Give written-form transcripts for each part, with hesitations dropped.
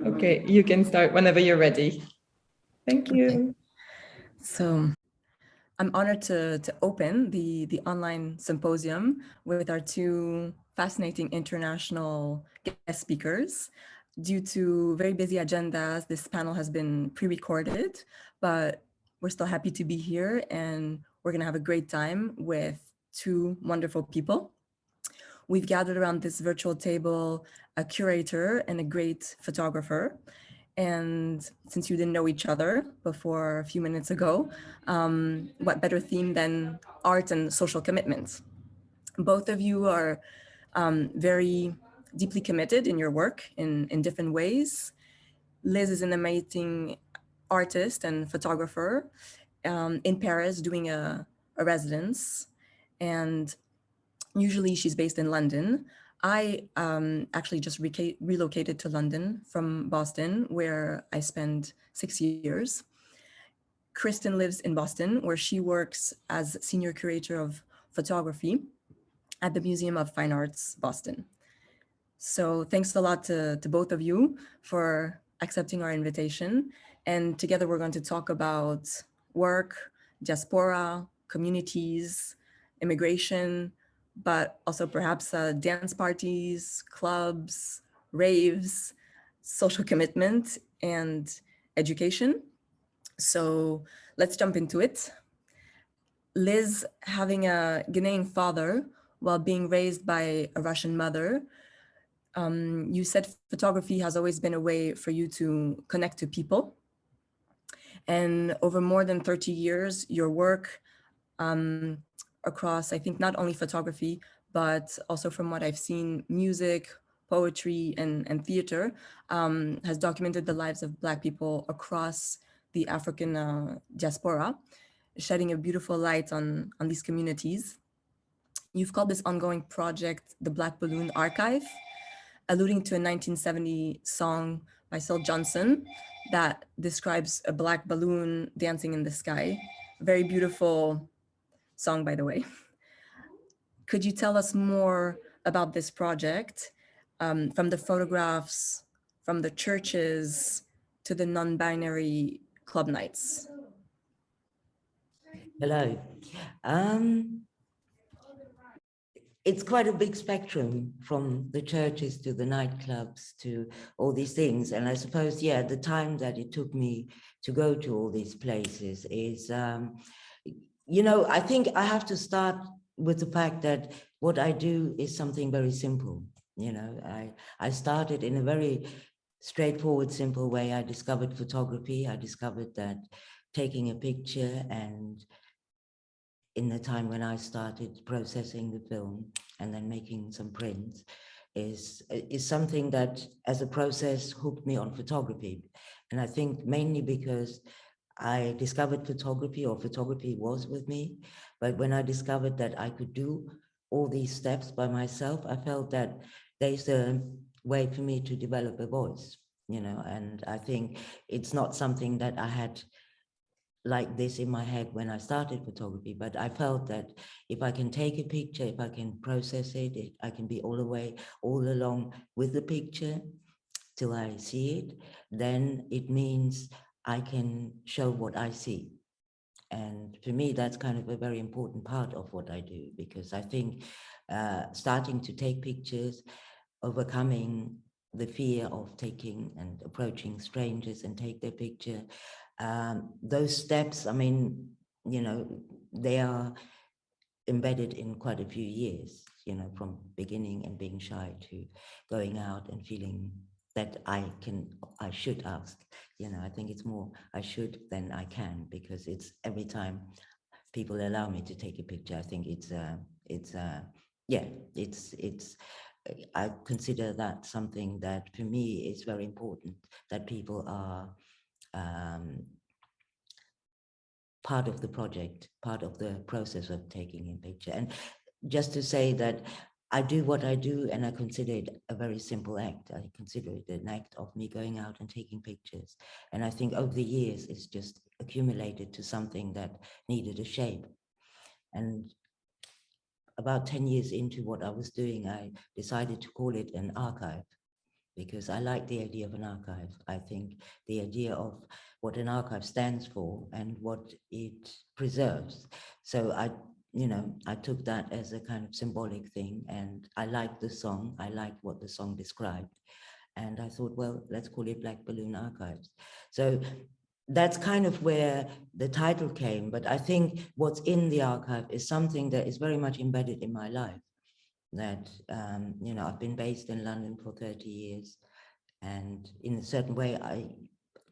Okay, you can start whenever you're ready. Thank you. Okay. So I'm honored to open the online symposium with our two fascinating international guest speakers. Due to very busy agendas, this panel has been pre-recorded, but we're still happy to be here and we're gonna have a great time with two wonderful people. We've gathered around this virtual table a curator and a great photographer. And since you didn't know each other before a few minutes ago, what better theme than art and social commitment? Both of you are very deeply committed in your work in different ways. Liz is an amazing artist and photographer in Paris doing a residence. And usually she's based in London. I actually just relocated to London from Boston, where I spent 6 years. Kristen lives in Boston, where she works as senior curator of photography at the Museum of Fine Arts, Boston. So thanks a lot to both of you for accepting our invitation. And together we're going to talk about work, diaspora, communities, immigration, but also perhaps dance parties, clubs, raves, social commitment, and education. So let's jump into it. Liz, having a Ghanaian father while being raised by a Russian mother, you said photography has always been a way for you to connect to people. And over more than 30 years, your work across, I think, not only photography, but also from what I've seen, music, poetry, and theater, has documented the lives of Black people across the African diaspora, shedding a beautiful light on these communities. You've called this ongoing project the Black Balloon Archive, alluding to a 1970 song by Syl Johnson that describes a black balloon dancing in the sky. Very beautiful song, by the way. Could you tell us more about this project, from the photographs, from the churches to the non-binary club nights? Hello. It's quite a big spectrum from the churches to the nightclubs to all these things. And I suppose, yeah, the time that it took me to go to all these places is, I think I have to start with the fact that what I do is something very simple. I started in a very straightforward, simple way. I discovered photography. I discovered that taking a picture, and in the time when I started processing the film and then making some prints, is something that as a process hooked me on photography. And I think mainly because I discovered photography, or photography was with me. But when I discovered that I could do all these steps by myself, I felt that there's a way for me to develop a voice, and I think it's not something that I had like this in my head when I started photography, but I felt that if I can take a picture, if I can process it, I can be all the way, all along with the picture till I see it, then it means I can show what I see. And for me, that's kind of a very important part of what I do, because I think starting to take pictures, overcoming the fear of taking and approaching strangers and take their picture, those steps, I mean, they are embedded in quite a few years, from beginning and being shy to going out and feeling that I should ask, I think it's more I should than I can, because it's every time people allow me to take a picture, I think I consider that something that for me is very important, that people are part of the project, part of the process of taking a picture. And just to say that I do what I do, and I consider it a very simple act. I consider it an act of me going out and taking pictures. And I think over the years, it's just accumulated to something that needed a shape. And about 10 years into what I was doing, I decided to call it an archive. because I like the idea of an archive. I think the idea of what an archive stands for and what it preserves. So I took that as a kind of symbolic thing, and I liked the song. I liked what the song described. And I thought, well, let's call it Black Balloon Archives. So that's kind of where the title came. But I think what's in the archive is something that is very much embedded in my life. That, I've been based in London for 30 years. And in a certain way, I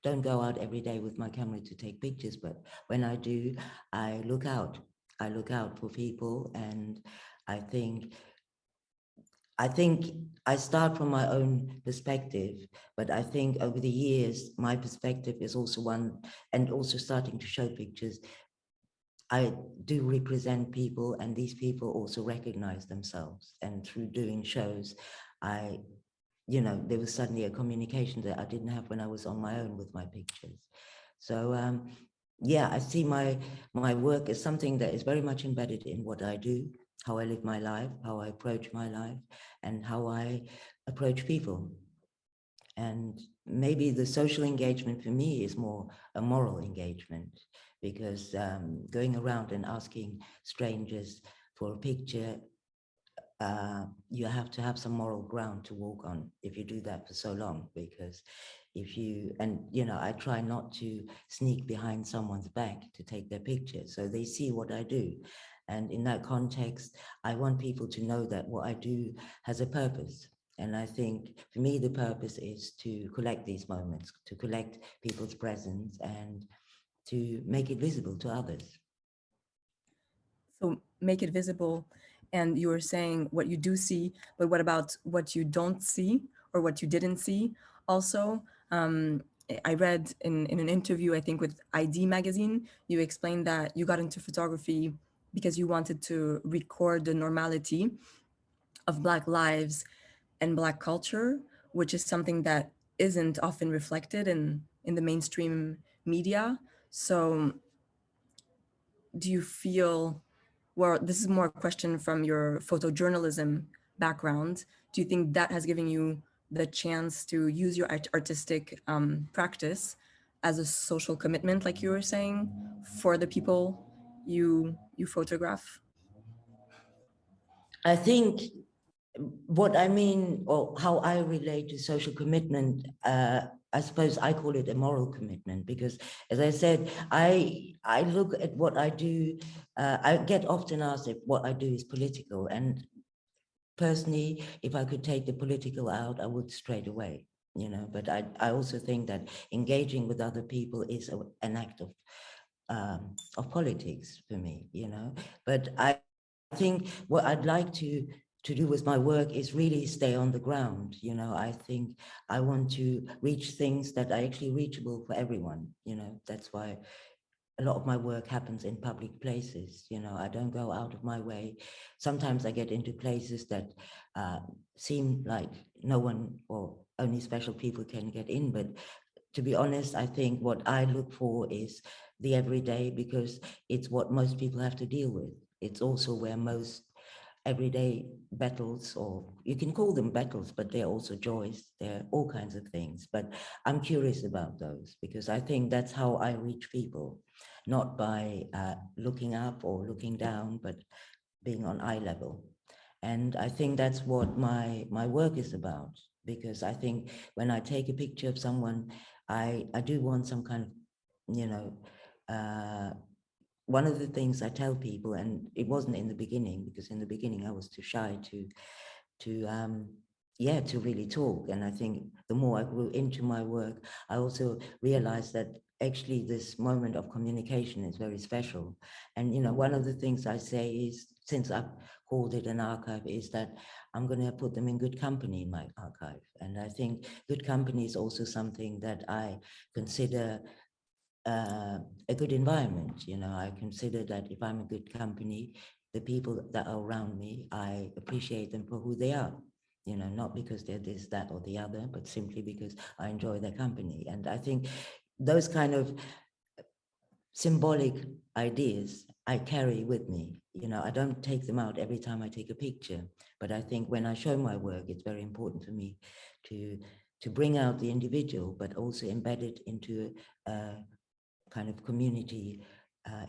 don't go out every day with my camera to take pictures. But when I do, I look out. I look out for people. And I think I start from my own perspective, but I think over the years, my perspective is also one, and also starting to show pictures. I do represent people, and these people also recognize themselves. And through doing shows, there was suddenly a communication that I didn't have when I was on my own with my pictures. So I see my work as something that is very much embedded in what I do, how I live my life, how I approach my life, and how I approach people. And maybe the social engagement for me is more a moral engagement, because going around and asking strangers for a picture, you have to have some moral ground to walk on if you do that for so long. Because I try not to sneak behind someone's back to take their picture, so they see what I do. And in that context, I want people to know that what I do has a purpose. And I think for me, the purpose is to collect these moments, to collect people's presence, and to make it visible to others. So make it visible. And you were saying what you do see, but what about what you don't see or what you didn't see? Also, I read in an interview, I think with ID magazine, you explained that you got into photography because you wanted to record the normality of Black lives and Black culture, which is something that isn't often reflected in the mainstream media. So do you feel, well, this is more a question from your photojournalism background. Do you think that has given you the chance to use your artistic practice as a social commitment, like you were saying, for the people you photograph? I think what I mean, or how I relate to social commitment, I suppose I call it a moral commitment, because as I said, I look at what I do. I get often asked if what I do is political, and personally, if I could take the political out, I would straight away, but I also think that engaging with other people is an act of politics for me, but I think what I'd like to do with my work is really stay on the ground. I think I want to reach things that are actually reachable for everyone. That's why a lot of my work happens in public places. I don't go out of my way. Sometimes I get into places that seem like no one or only special people can get in. But to be honest, I think what I look for is the everyday, because it's what most people have to deal with. It's also where most everyday battles, or you can call them battles, but they're also joys. They're all kinds of things. But I'm curious about those, because I think that's how I reach people, not by looking up or looking down, but being on eye level. And I think that's what my work is about, because I think when I take a picture of someone, I do want some kind of, one of the things I tell people, and it wasn't in the beginning, because in the beginning I was too shy to really talk. And I think the more I grew into my work, I also realized that actually this moment of communication is very special. And, one of the things I say is, since I've called it an archive, is that I'm going to put them in good company in my archive. And I think good company is also something that I consider a good environment. I consider that if I'm a good company, the people that are around me, I appreciate them for who they are, not because they're this, that, or the other, but simply because I enjoy their company. And I think those kind of symbolic ideas I carry with me. You know, I don't take them out every time I take a picture, but I think when I show my work, it's very important for me to bring out the individual, but also embed it into a kind of community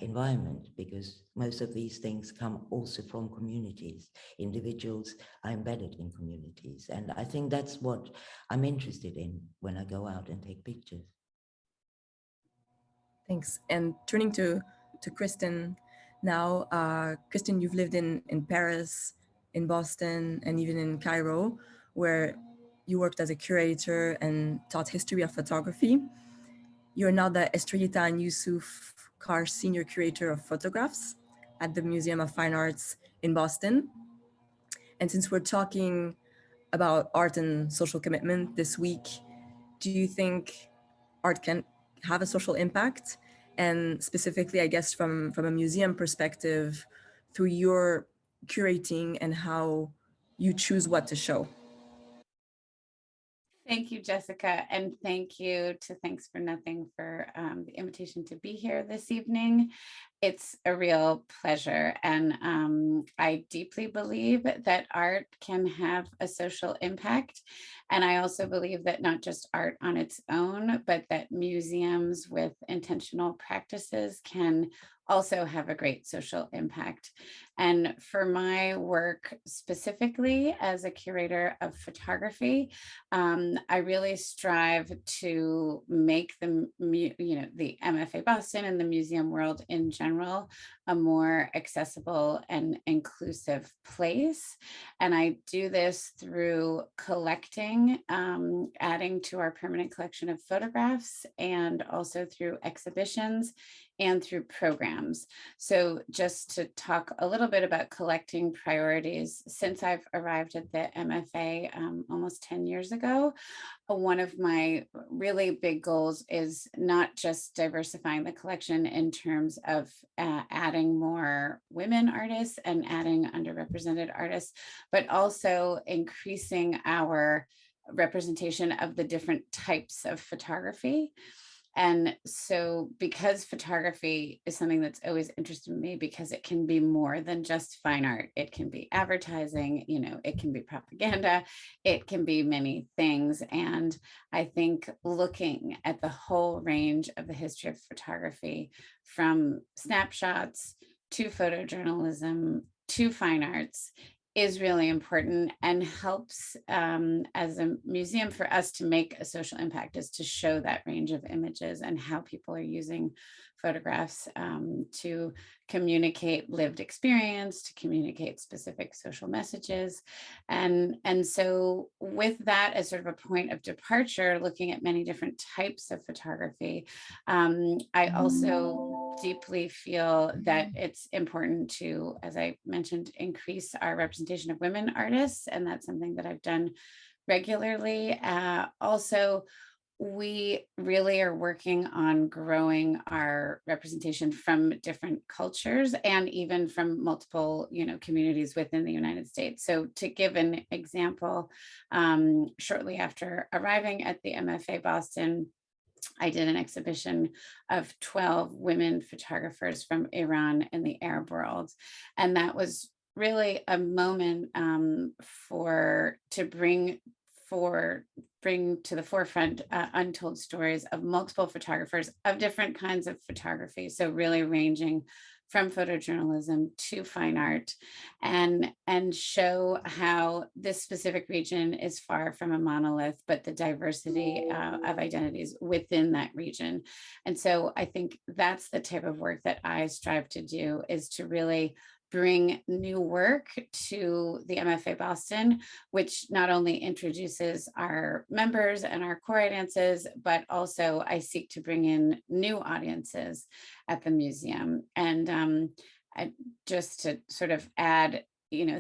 environment, because most of these things come also from communities. Individuals are embedded in communities. And I think that's what I'm interested in when I go out and take pictures. Thanks. And turning to Kristen now, Kristen, you've lived in Paris, in Boston, and even in Cairo, where you worked as a curator and taught history of photography. You're now the Estrellita and Yousuf Karsh Senior Curator of Photographs at the Museum of Fine Arts in Boston. And since we're talking about art and social commitment this week, do you think art can have a social impact? And specifically, I guess, from a museum perspective, through your curating and how you choose what to show? Thank you, Jessica, and thank you to Thanks for Nothing for the invitation to be here this evening. It's a real pleasure, and I deeply believe that art can have a social impact. And I also believe that not just art on its own, but that museums with intentional practices can also have a great social impact. And for my work specifically as a curator of photography, I really strive to make the MFA Boston and the museum world in general a more accessible and inclusive place. And I do this through collecting, adding to our permanent collection of photographs, and also through exhibitions and through programs. So just to talk a little bit about collecting priorities, since I've arrived at the MFA almost 10 years ago, one of my really big goals is not just diversifying the collection in terms of adding more women artists and adding underrepresented artists, but also increasing our representation of the different types of photography. And so because photography is something that's always interested me, because it can be more than just fine art, it can be advertising, it can be propaganda, it can be many things. And I think looking at the whole range of the history of photography, from snapshots to photojournalism to fine arts, is really important, and helps as a museum for us to make a social impact, is to show that range of images and how people are using photographs to communicate lived experience, to communicate specific social messages. And so with that as sort of a point of departure, looking at many different types of photography, I also deeply feel that it's important to, as I mentioned, increase our representation of women artists. And that's something that I've done regularly. Also, we really are working on growing our representation from different cultures and even from multiple, communities within the United States. So to give an example, shortly after arriving at the MFA Boston, I did an exhibition of 12 women photographers from Iran and the Arab world. And that was really a moment to bring to the forefront untold stories of multiple photographers of different kinds of photography. So really ranging from photojournalism to fine art, and show how this specific region is far from a monolith, but the diversity of identities within that region. And so I think that's the type of work that I strive to do, is to really bring new work to the MFA Boston, which not only introduces our members and our core audiences, but also I seek to bring in new audiences at the museum. And just to sort of add,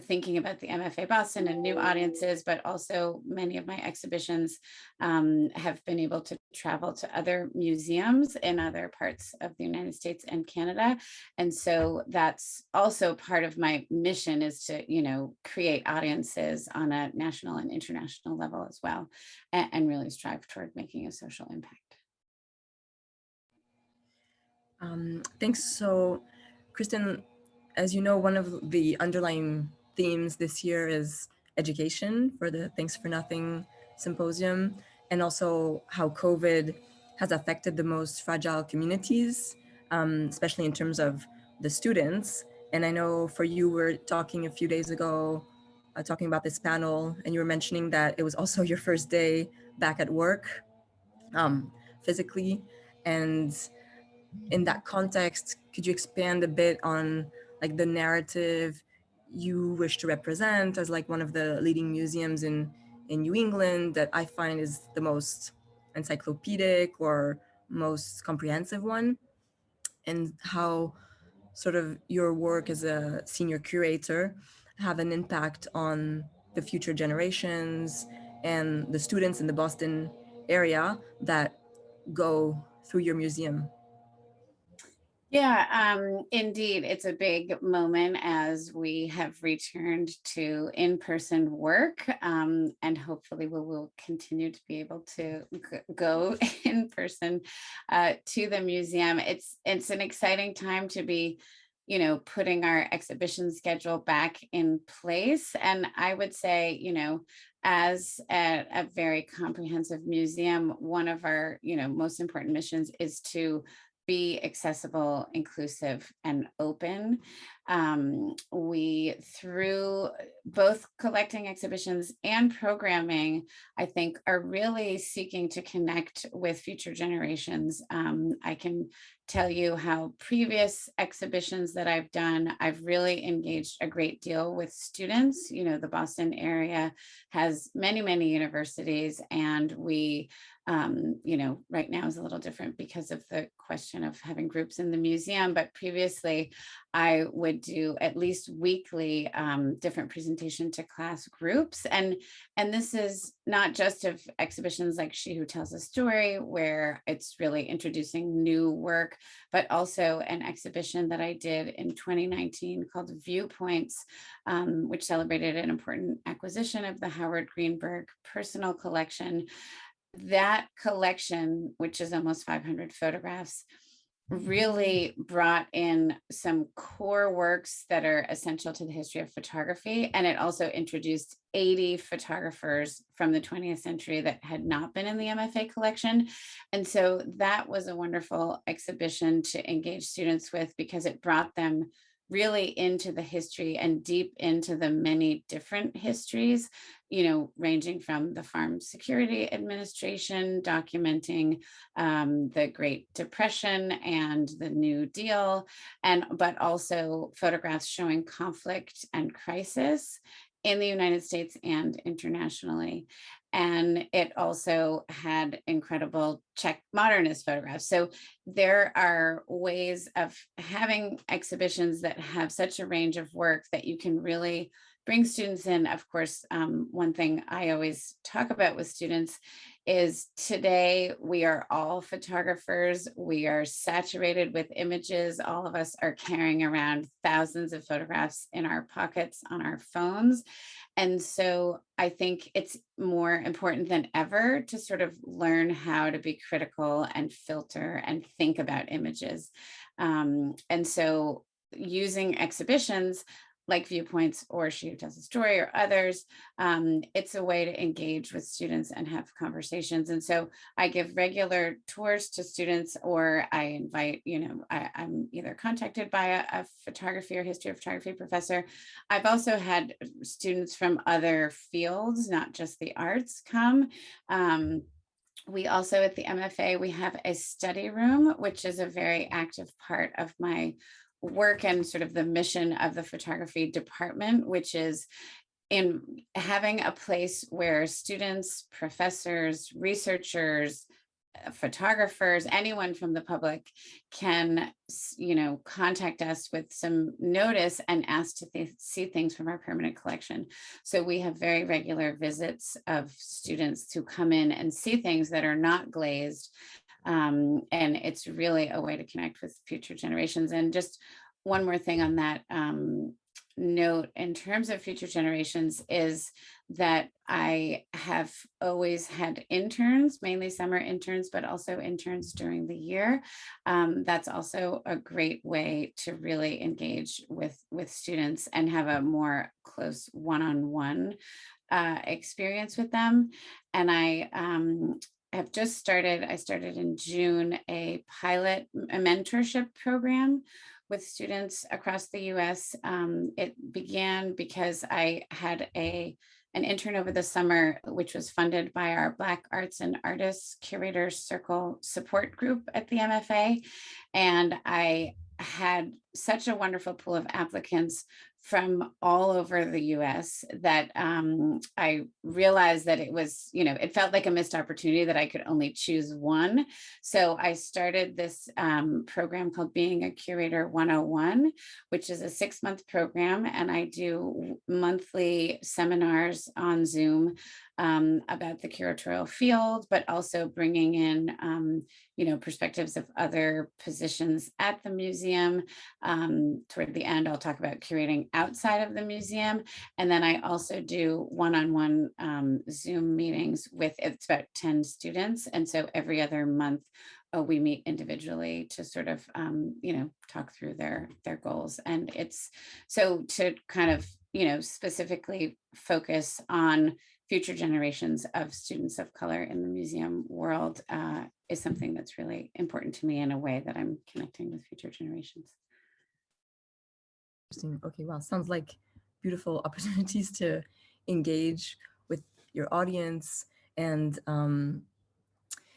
thinking about the MFA Boston and new audiences, but also many of my exhibitions have been able to travel to other museums in other parts of the United States and Canada. And so that's also part of my mission, is to, create audiences on a national and international level as well, and really strive toward making a social impact. Thanks. So, Kristen, as you know, one of the underlying themes this year is education for the Thanks for Nothing symposium, and also how COVID has affected the most fragile communities, especially in terms of the students. And I know for you, we were talking a few days ago, talking about this panel, and you were mentioning that it was also your first day back at work, physically. And in that context, could you expand a bit on like the narrative you wish to represent as like one of the leading museums in New England that I find is the most encyclopedic or most comprehensive one, and how sort of your work as a senior curator have an impact on the future generations and the students in the Boston area that go through your museum? Yeah, indeed, it's a big moment as we have returned to in-person work, and hopefully we will continue to be able to go in person to the museum. It's an exciting time to be, putting our exhibition schedule back in place. And I would say, as a very comprehensive museum, one of our, most important missions is to be accessible, inclusive, and open. We, through both collecting exhibitions and programming, I think are really seeking to connect with future generations. I can tell you how previous exhibitions that I've done, I've really engaged a great deal with students. The Boston area has many, many universities, and we right now is a little different because of the question of having groups in the museum, but previously I would do at least weekly different presentation to class groups. And this is not just of exhibitions like She Who Tells a Story, where it's really introducing new work, but also an exhibition that I did in 2019 called Viewpoints, which celebrated an important acquisition of the Howard Greenberg personal collection. That collection, which is almost 500 photographs, really brought in some core works that are essential to the history of photography. And it also introduced 80 photographers from the 20th century that had not been in the MFA collection. And so that was a wonderful exhibition to engage students with, because it brought them really into the history and deep into the many different histories, ranging from the Farm Security Administration, documenting the Great Depression and the New Deal, but also photographs showing conflict and crisis in the United States and internationally. And it also had incredible Czech modernist photographs. So there are ways of having exhibitions that have such a range of work that you can really bring students in. Of course, one thing I always talk about with students is today we are all photographers. We are saturated with images. All of us are carrying around thousands of photographs in our pockets on our phones. And so I think it's more important than ever to sort of learn how to be critical and filter and think about images. And so using exhibitions like Viewpoints or She Who Tells a Story or others, it's a way to engage with students and have conversations. And so I give regular tours to students, or I invite, I'm either contacted by a photography or history of photography professor. I've also had students from other fields, not just the arts, come. We also, at the MFA, we have a study room, which is a very active part of my work and sort of the mission of the photography department, which is in having a place where students, professors, researchers, photographers, anyone from the public can, contact us with some notice and ask to see things from our permanent collection. So we have very regular visits of students who come in and see things that are not glazed. And it's really a way to connect with future generations. And just one more thing on that note, in terms of future generations, is that I have always had interns, mainly summer interns, but also interns during the year. That's also a great way to really engage with students and have a more close one-on-one experience with them. And I have just started, I started in June, a mentorship program with students across the US. It began because I had an intern over the summer, which was funded by our Black Arts and Artists Curators Circle support group at the MFA. And I had such a wonderful pool of applicants from all over the US that I realized that it was, it felt like a missed opportunity that I could only choose one. So I started this program called Being a Curator 101, which is a 6-month program. And I do monthly seminars on Zoom about the curatorial field, but also bringing in, perspectives of other positions at the museum. Toward the end, I'll talk about curating outside of the museum. And then I also do one-on-one Zoom meetings with, it's about 10 students. And so every other month, we meet individually to sort of, talk through their goals. And it's so to kind of, specifically focus on future generations of students of color in the museum world is something that's really important to me in a way that I'm connecting with future generations. Interesting. Okay, wow, sounds like beautiful opportunities to engage with your audience. And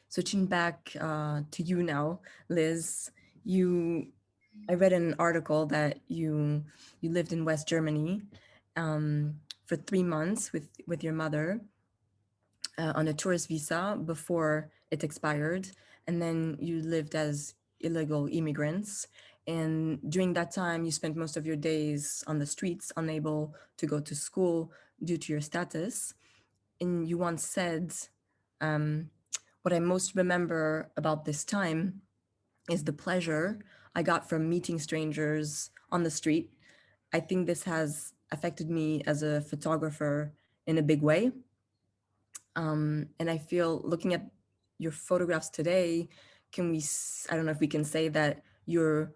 switching back to you now, Liz, I read an article that you lived in West Germany for 3 months with your mother on a tourist visa before it expired, and then you lived as illegal immigrants. And during that time, you spent most of your days on the streets, unable to go to school due to your status. And you once said, what I most remember about this time is the pleasure I got from meeting strangers on the street. I think this has affected me as a photographer in a big way. And I feel looking at your photographs today, I don't know if we can say that you're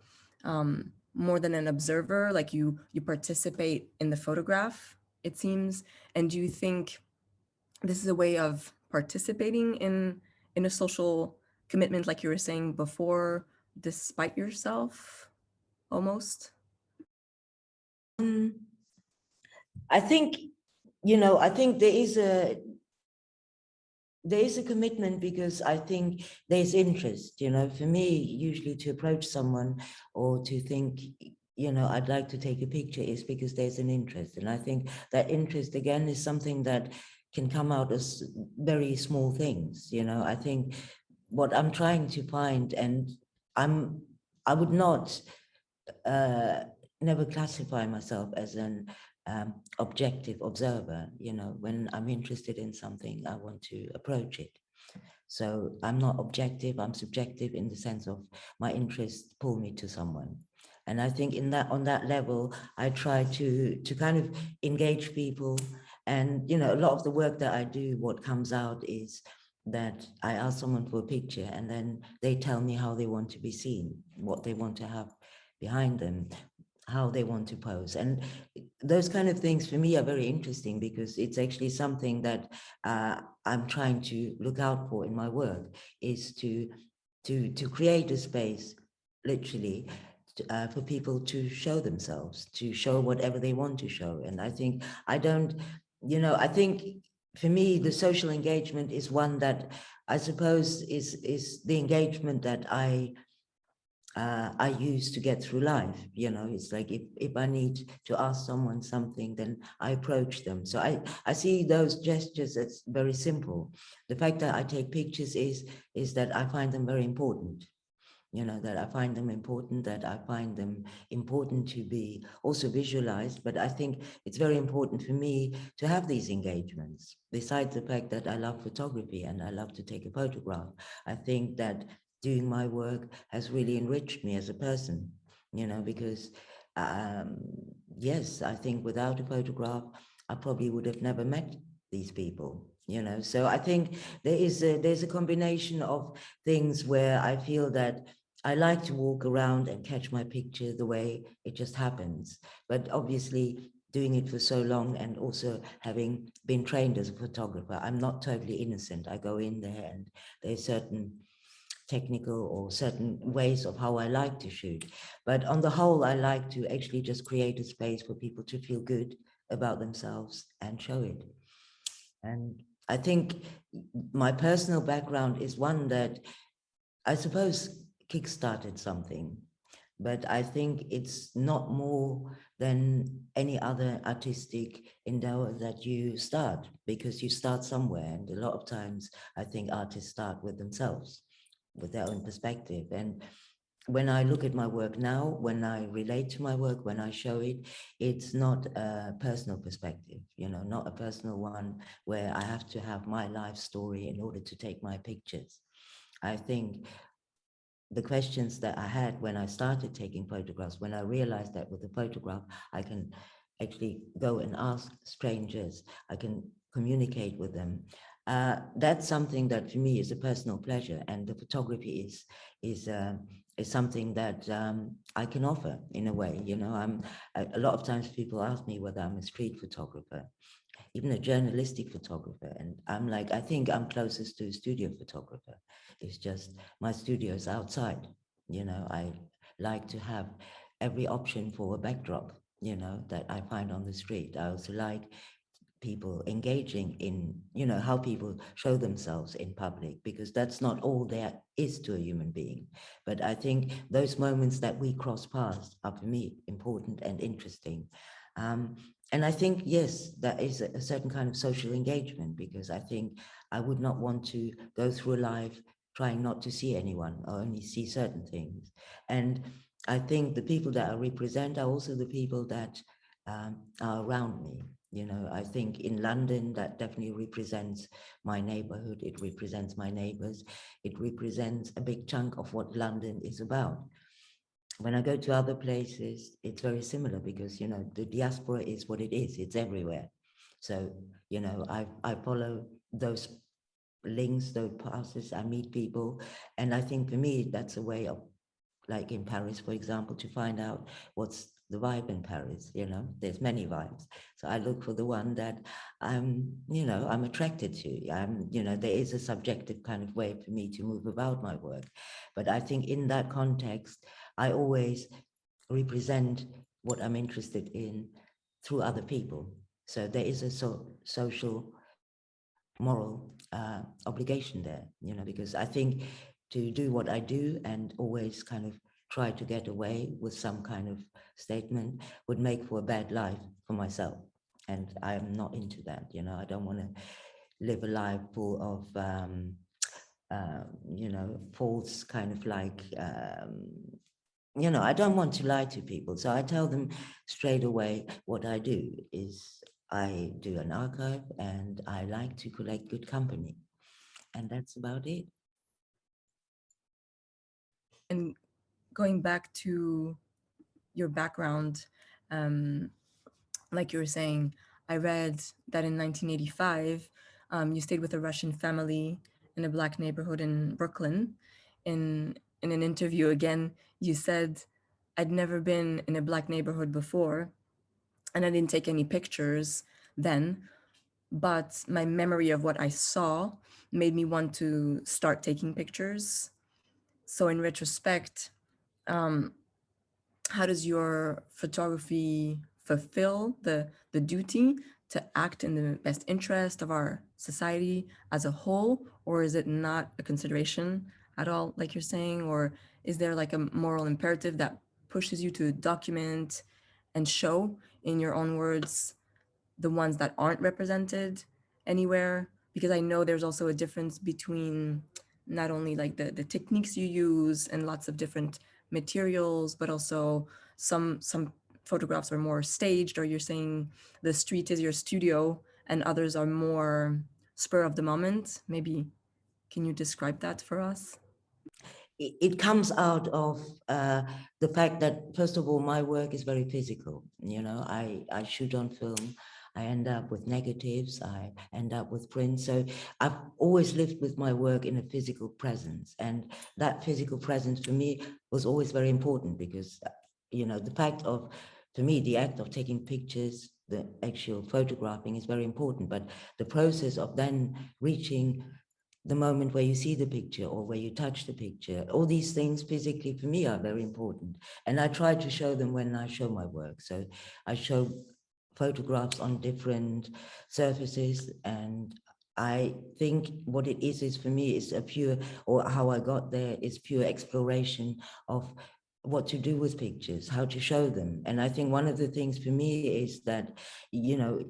more than an observer, like you participate in the photograph, it seems. And do you think this is a way of participating in a social commitment, like you were saying before, despite yourself, almost? I think, I think there is a commitment because I think there's interest, for me, usually to approach someone or to think, I'd like to take a picture is because there's an interest. And I think that interest, again, is something that can come out as very small things. I think what I'm trying to find, and I would not never classify myself as an objective observer. When I'm interested in something, I want to approach it. So I'm not objective, I'm subjective in the sense of my interests pull me to someone. And I think on that level, I try to kind of engage people. And, a lot of the work that I do, what comes out is that I ask someone for a picture and then they tell me how they want to be seen, what they want to have behind them, how they want to pose. And those kind of things for me are very interesting because it's actually something that I'm trying to look out for in my work, is to create a space, literally, for people to show themselves, to show whatever they want to show. And I think I think for me, the social engagement is one that I suppose is the engagement that I use to get through life. It's like if I need to ask someone something, then I approach them. So I see those gestures as very simple. The fact that I take pictures is that I find them very important. That I find them important, that I find them important to be also visualized. But I think it's very important for me to have these engagements. Besides the fact that I love photography and I love to take a photograph, I think that doing my work has really enriched me as a person, because yes, I think without a photograph, I probably would have never met these people, you know. So I think there's a combination of things where I feel that I like to walk around and catch my picture the way it just happens. But obviously doing it for so long and also having been trained as a photographer, I'm not totally innocent. I go in there and there's certain technical or certain ways of how I like to shoot. But on the whole, I like to actually just create a space for people to feel good about themselves and show it. And I think my personal background is one that I suppose kickstarted something, but I think it's not more than any other artistic endeavor that you start, because you start somewhere. And a lot of times I think artists start with themselves, with their own perspective. And when I look at my work now, when I relate to my work, when I show it, it's not a personal perspective, you know, not a personal one where I have to have my life story in order to take my pictures. I think the questions that I had when I started taking photographs, when I realized that with a photograph, I can actually go and ask strangers, I can communicate with them. That's something that for me is a personal pleasure, and the photography is something that I can offer in a way. You know, a lot of times people ask me whether I'm a street photographer, even a journalistic photographer, and I'm like, I think I'm closest to a studio photographer. It's just my studio is outside. You know, I like to have every option for a backdrop, you know, that I find on the street. I also like people engaging in, you know, how people show themselves in public, because that's not all there is to a human being. But I think those moments that we cross paths are for me important and interesting. And I think, yes, that is a certain kind of social engagement, because I think I would not want to go through life trying not to see anyone or only see certain things. And I think the people that I represent are also the people that are around me. You know, I think in London, that definitely represents my neighborhood. It represents my neighbors. It represents a big chunk of what London is about. When I go to other places, it's very similar, because, you know, the diaspora is what it is. It's everywhere. So, you know, I follow those links, those passes, I meet people. And I think for me, that's a way of, like in Paris, for example, to find out what's the vibe in Paris. You know, there's many vibes. So I look for the one that you know, I'm attracted to. You know, there is a subjective kind of way for me to move about my work. But I think in that context, I always represent what I'm interested in through other people. So there is a social, moral obligation there, you know, because I think to do what I do and always kind of try to get away with some kind of statement would make for a bad life for myself. And I'm not into that, you know. I don't want to live a life full of, you know, false kind of like, you know, I don't want to lie to people. So I tell them straight away what I do is I do an archive and I like to collect good company. And that's about it. And going back to your background, like you were saying, I read that in 1985, you stayed with a Russian family in a Black neighborhood in Brooklyn. In an interview, again, you said, I'd never been in a Black neighborhood before, and I didn't take any pictures then, but my memory of what I saw made me want to start taking pictures. So in retrospect, how does your photography fulfill the duty to act in the best interest of our society as a whole, or is it not a consideration at all, like you're saying? Or is there like a moral imperative that pushes you to document and show, in your own words, the ones that aren't represented anywhere? Because I know there's also a difference between not only like the techniques you use and lots of different materials, but also some photographs are more staged, or you're saying the street is your studio, and others are more spur of the moment. Maybe can you describe that for us? It comes out of the fact that, first of all, my work is very physical. You know, I shoot on film. I end up with negatives, I end up with prints. So I've always lived with my work in a physical presence. And that physical presence for me was always very important because, you know, the fact of, for me, the act of taking pictures, the actual photographing is very important, but the process of then reaching the moment where you see the picture or where you touch the picture, all these things physically for me are very important. And I try to show them when I show my work. So I show photographs on different surfaces, and I think what it is for me is a pure, or how I got there is pure exploration of what to do with pictures, how to show them. And I think one of the things for me is that, you know,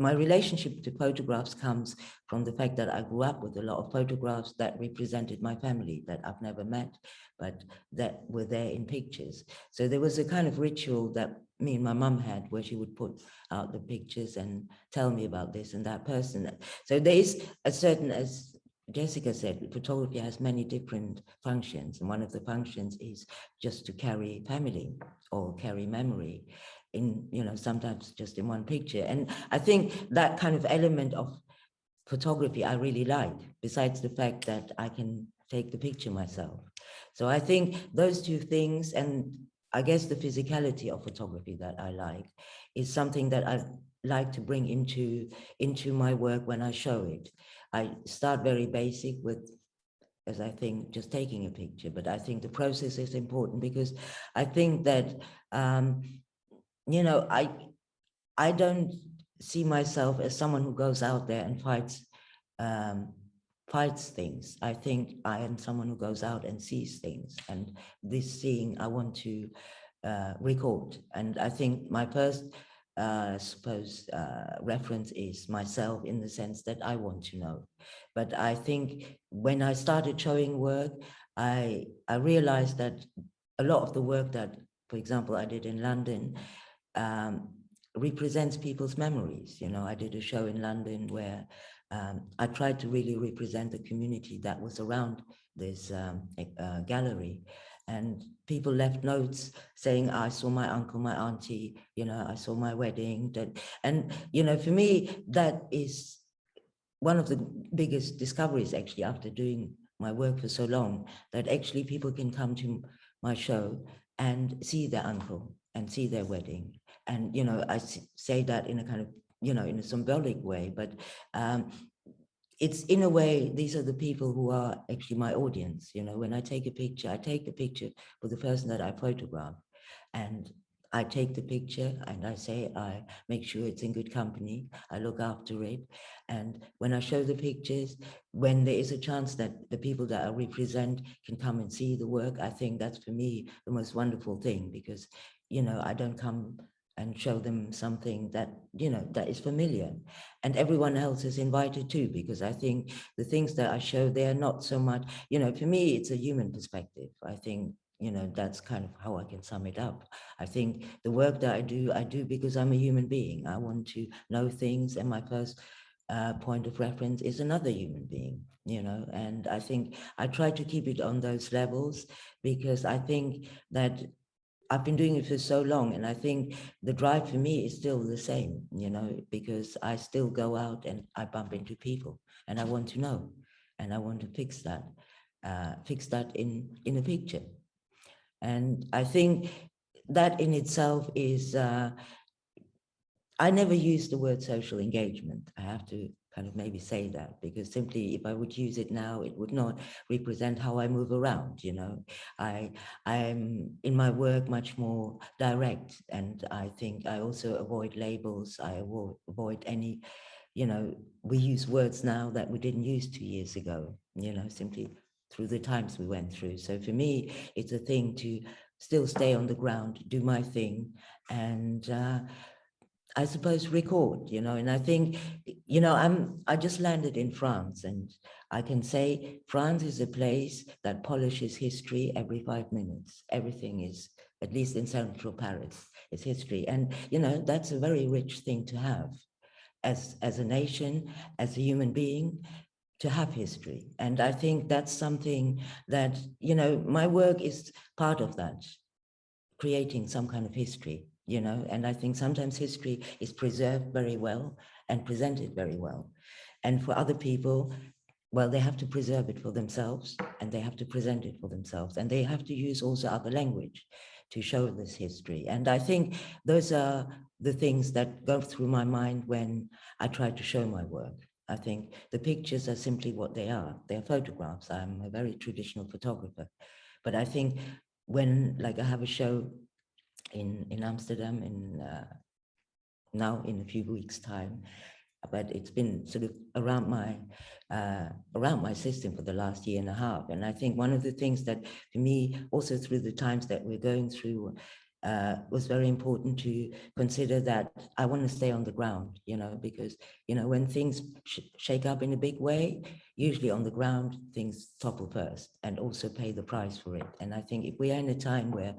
my relationship to photographs comes from the fact that I grew up with a lot of photographs that represented my family that I've never met, but that were there in pictures. So there was a kind of ritual that me and my mum had where she would put out the pictures and tell me about this and that person. So there is a certain, as Jessica said, photography has many different functions. And one of the functions is just to carry family or carry memory in, you know, sometimes just in one picture. And I think that kind of element of photography I really like, besides the fact that I can take the picture myself. So I think those two things, and I guess the physicality of photography that I like, is something that I like to bring into my work when I show it. I start very basic with, as I think, just taking a picture, but I think the process is important because I think that, you know, I don't see myself as someone who goes out there and fights things. I think I am someone who goes out and sees things, and this seeing I want to record. And I think my first reference is myself, in the sense that I want to know. But I think when I started showing work, I realized that a lot of the work that, for example, I did in London represents people's memories. You know, I did a show in London where I tried to really represent the community that was around this gallery. And people left notes saying, I saw my uncle, my auntie, you know, I saw my wedding. And, you know, for me, that is one of the biggest discoveries, actually, after doing my work for so long, that actually people can come to my show and see their uncle and see their wedding. And, you know, I say that in a kind of, you know, in a symbolic way, but it's, in a way, these are the people who are actually my audience. You know, when I take a picture, I take the picture for the person that I photograph, and I take the picture and I say, I make sure it's in good company, I look after it. And when I show the pictures, when there is a chance that the people that I represent can come and see the work, I think that's, for me, the most wonderful thing, because, you know, I don't come and show them something that, you know, that is familiar. And everyone else is invited too, because I think the things that I show, they are not so much, you know, for me, it's a human perspective. I think, you know, that's kind of how I can sum it up. I think the work that I do because I'm a human being. I want to know things, and my first point of reference is another human being, you know, and I think I try to keep it on those levels, because I think that I've been doing it for so long, and I think the drive for me is still the same, you know, because I still go out and I bump into people, and I want to know, and I want to fix that in a picture. And I think that in itself is, I never use the word social engagement. I have to kind of maybe say that, because simply if I would use it now, it would not represent how I move around, you know. I'm in my work much more direct, and I think I also avoid labels. I avoid any, you know, we use words now that we didn't use 2 years ago, you know, simply through the times we went through. So for me, it's a thing to still stay on the ground, do my thing, and I suppose record, you know. And I think, you know, I just landed in France, and I can say France is a place that polishes history every 5 minutes. Everything is, at least in central Paris, is history. And, you know, that's a very rich thing to have as a nation, as a human being, to have history. And I think that's something that, you know, my work is part of that, creating some kind of history you know, and I think sometimes history is preserved very well and presented very well. And for other people, well, they have to preserve it for themselves and they have to present it for themselves, and they have to use also other language to show this history. And I think those are the things that go through my mind when I try to show my work. I think the pictures are simply what they are. They are photographs. I'm a very traditional photographer. But I think when, like, I have a show in Amsterdam now in a few weeks' time, but it's been sort of around my system for the last year and a half. And I think one of the things that for me, also through the times that we're going through, was very important to consider that I want to stay on the ground, you know, because, you know, when things shake up in a big way, usually on the ground, things topple first and also pay the price for it. And I think if we are in a time where,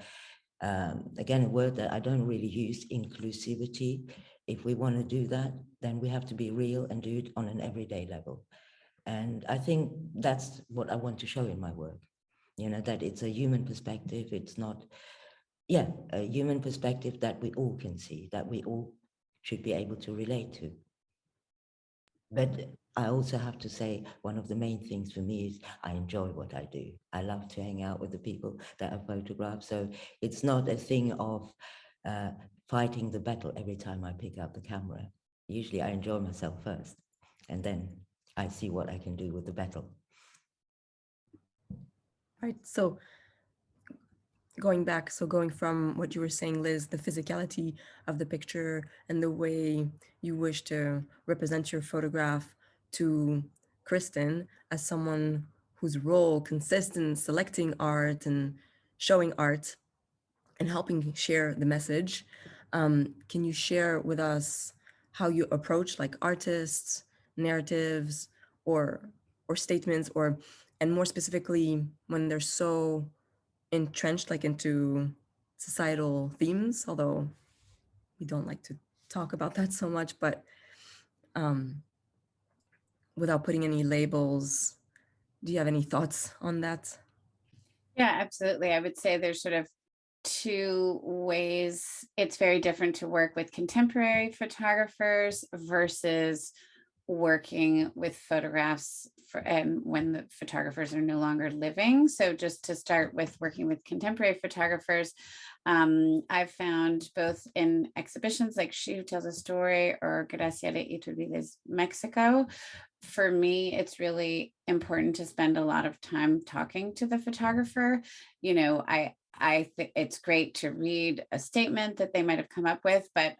again, a word that I don't really use, inclusivity, if we want to do that, then we have to be real and do it on an everyday level. And I think that's what I want to show in my work, you know, that it's a human perspective. It's not, yeah, a human perspective that we all can see, that we all should be able to relate to. But I also have to say, one of the main things for me is I enjoy what I do. I love to hang out with the people that I photograph. So it's not a thing of fighting the battle every time I pick up the camera. Usually I enjoy myself first, and then I see what I can do with the battle. Right. So going from what you were saying, Liz, the physicality of the picture and the way you wish to represent your photograph, to Kristen as someone whose role consists in selecting art and showing art and helping share the message. Can you share with us how you approach like artists, narratives, or statements, and more specifically when they're so entrenched like into societal themes, although we don't like to talk about that so much, but without putting any labels, do you have any thoughts on that? Yeah, absolutely. I would say there's sort of two ways. It's very different to work with contemporary photographers versus working with photographs for when the photographers are no longer living. So just to start with working with contemporary photographers, I've found both in exhibitions like She Who Tells a Story or Graciela Iturbide's Mexico, for me, it's really important to spend a lot of time talking to the photographer. You know, I think it's great to read a statement that they might have come up with, but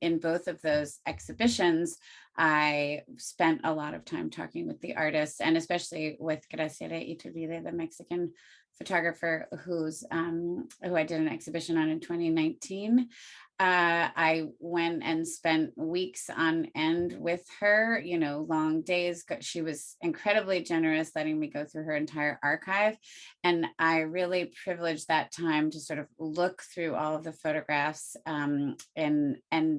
in both of those exhibitions, I spent a lot of time talking with the artists, and especially with Graciela Iturbide, the Mexican photographer who I did an exhibition on in 2019. I went and spent weeks on end with her, you know, long days. She was incredibly generous, letting me go through her entire archive. And I really privileged that time to sort of look through all of the photographs and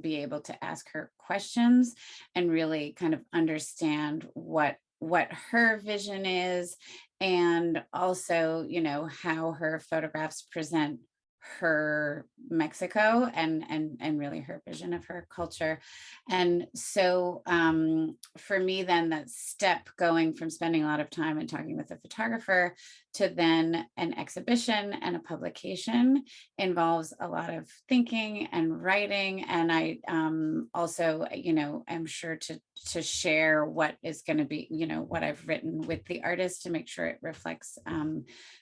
be able to ask her questions and really kind of understand what her vision is, and also, you know, how her photographs present her Mexico and really her vision of her culture. And so for me, then that step going from spending a lot of time and talking with a photographer to then an exhibition and a publication involves a lot of thinking and writing. And I also, you know, I'm sure to share what is going to be, you know, what I've written with the artist to make sure it reflects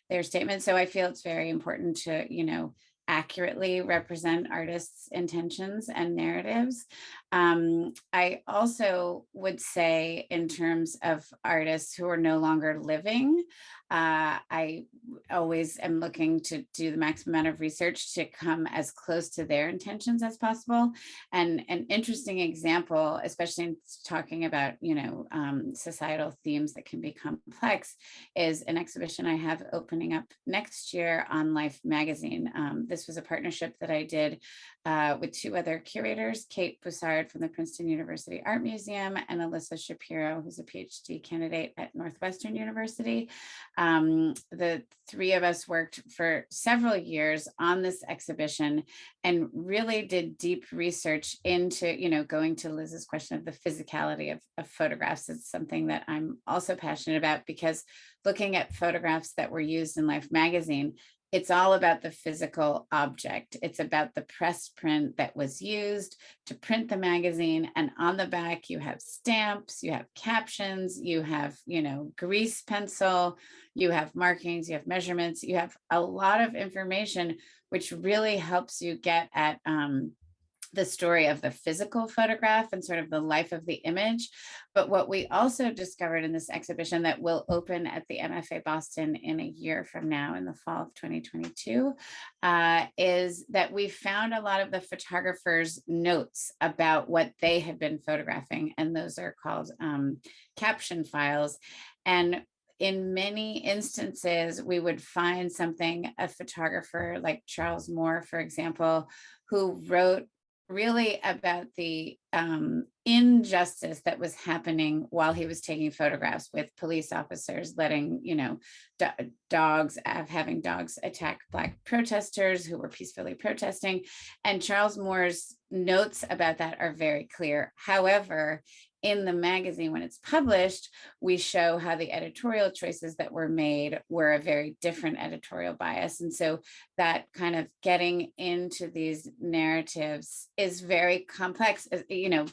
their statement. So I feel it's very important to, you know, accurately represent artists' intentions and narratives. I also would say, in terms of artists who are no longer living, I always am looking to do the maximum amount of research to come as close to their intentions as possible. And an interesting example, especially in talking about, you know, societal themes that can be complex, is an exhibition I have opening up next year on Life magazine. This was a partnership that I did with two other curators, Kate Boussard from the Princeton University Art Museum and Alyssa Shapiro, who's a PhD candidate at Northwestern University. The three of us worked for several years on this exhibition and really did deep research into, going to Liz's question of the physicality of photographs. It's something that I'm also passionate about, because looking at photographs that were used in Life magazine, it's all about the physical object. It's about the press print that was used to print the magazine. And on the back, you have stamps, you have captions, you have, grease pencil, you have markings, you have measurements, you have a lot of information, which really helps you get at the story of the physical photograph and sort of the life of the image. But what we also discovered in this exhibition that will open at the MFA Boston in a year from now, in the fall of 2022, is that we found a lot of the photographers' notes about what they had been photographing, and those are called caption files. And in many instances, we would find something, a photographer like Charles Moore, for example, who wrote really about the injustice that was happening while he was taking photographs, with police officers letting, having dogs attack Black protesters who were peacefully protesting. And Charles Moore's notes about that are very clear. However, in the magazine, when it's published, we show how the editorial choices that were made were a very different editorial bias. And so that kind of getting into these narratives is very complex,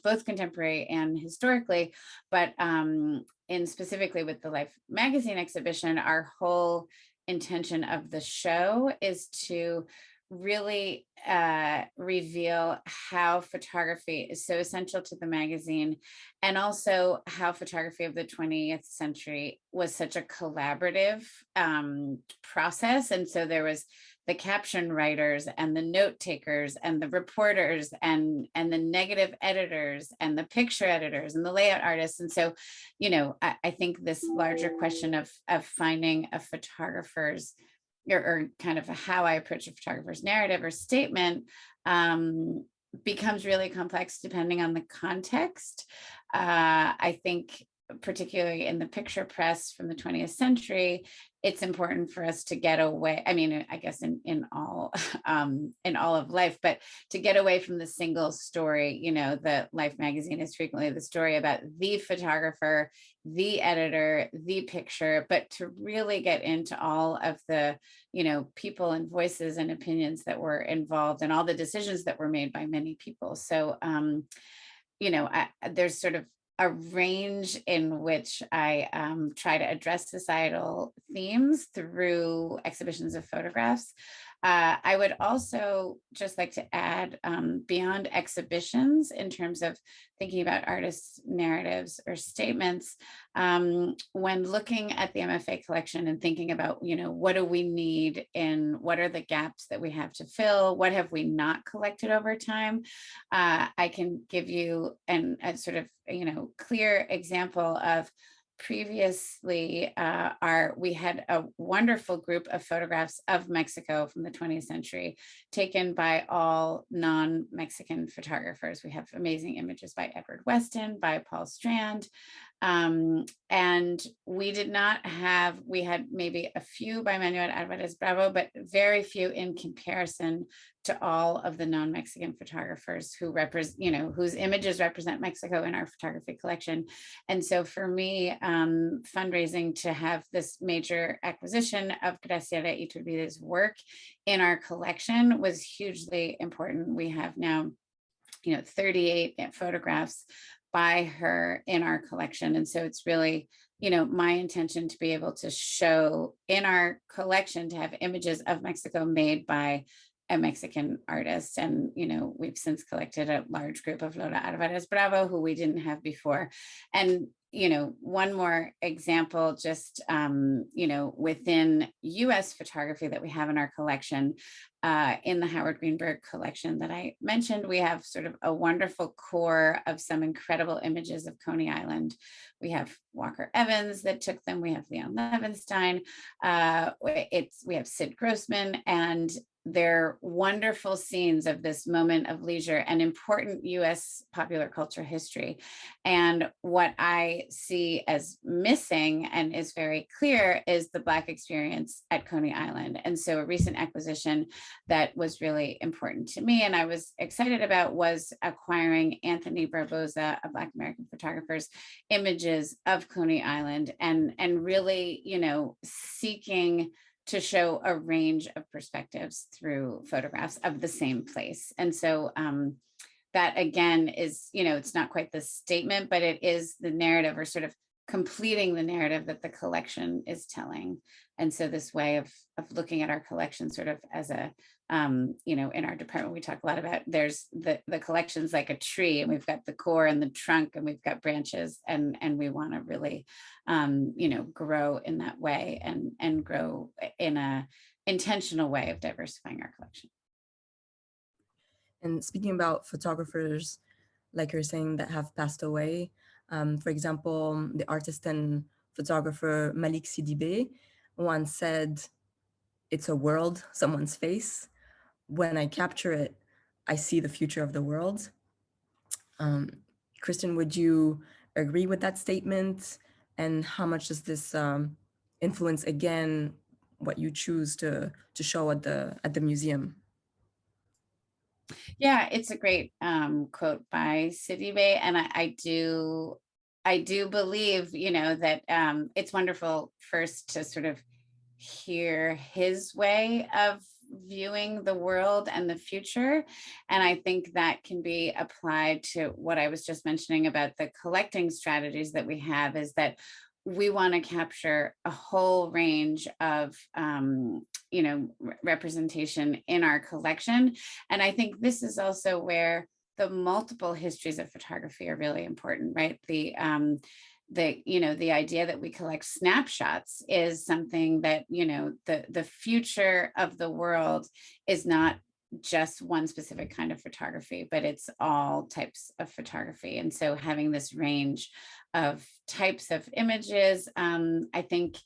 both contemporary and historically. But in specifically with the Life magazine exhibition, our whole intention of the show is to really reveal how photography is so essential to the magazine, and also how photography of the 20th century was such a collaborative process. And so there was the caption writers and the note takers and the reporters and the negative editors and the picture editors and the layout artists. And so, I think this larger question of finding a photographer's or kind of how I approach a photographer's narrative or statement becomes really complex depending on the context. I think particularly in the picture press from the 20th century, it's important for us to get away. I mean, I guess in all of life, but to get away from the single story. The Life magazine is frequently the story about the photographer, the editor, the picture, but to really get into all of the, people and voices and opinions that were involved and all the decisions that were made by many people. So, there's sort of a range in which I try to address societal themes through exhibitions of photographs. I would also just like to add, beyond exhibitions, in terms of thinking about artists' narratives or statements, when looking at the MFA collection and thinking about, what do we need and what are the gaps that we have to fill? What have we not collected over time? I can give you a sort of, clear example of previously we had a wonderful group of photographs of Mexico from the 20th century taken by all non-Mexican photographers. We have amazing images by Edward Weston, by Paul Strand. And we had maybe a few by Manuel Alvarez Bravo, but very few in comparison to all of the non-Mexican photographers who represent, whose images represent Mexico in our photography collection. And so for me, fundraising to have this major acquisition of Graciela Iturbide's work in our collection was hugely important. We have now, 38 photographs by her in our collection. And so it's really, my intention to be able to show in our collection, to have images of Mexico made by a Mexican artist. And, we've since collected a large group of Lola Alvarez Bravo, who we didn't have before. And, one more example, just, within US photography that we have in our collection, in the Howard Greenberg collection that I mentioned, we have sort of a wonderful core of some incredible images of Coney Island. We have Walker Evans that took them. We have Leon Levinstein. We have Sid Grossman. And they're wonderful scenes of this moment of leisure and important US popular culture history. And what I see as missing and is very clear is the Black experience at Coney Island. And so a recent acquisition that was really important to me and I was excited about was acquiring Anthony Barboza, a Black American photographer's images of Coney Island and really, you know, seeking to show a range of perspectives through photographs of the same place. And so that again is, you know, it's not quite the statement, but it is the narrative or sort of completing the narrative that the collection is telling. And so this way of looking at our collection sort of as a, you know, in our department, we talk a lot about there's the collection's like a tree and we've got the core and the trunk and we've got branches and we want to really, you know, grow in that way and grow in a intentional way of diversifying our collection. And speaking about photographers, like you're saying, that have passed away, for example, the artist and photographer Malik Sidibé once said, "It's a world, someone's face. When I capture it, I see the future of the world." Kristen, would you agree with that statement? And how much does this influence, again, what you choose to show at the museum? Yeah, it's a great quote by Sidibé, and I do believe, you know, that it's wonderful first to sort of hear his way of viewing the world and the future. And I think that can be applied to what I was just mentioning about the collecting strategies that we have, is that we want to capture a whole range of you know, representation in our collection. And I think this is also where the multiple histories of photography are really important, right? You know, the idea that we collect snapshots is something that, you know, the future of the world is not just one specific kind of photography, but it's all types of photography. And so having this range of types of images, I think,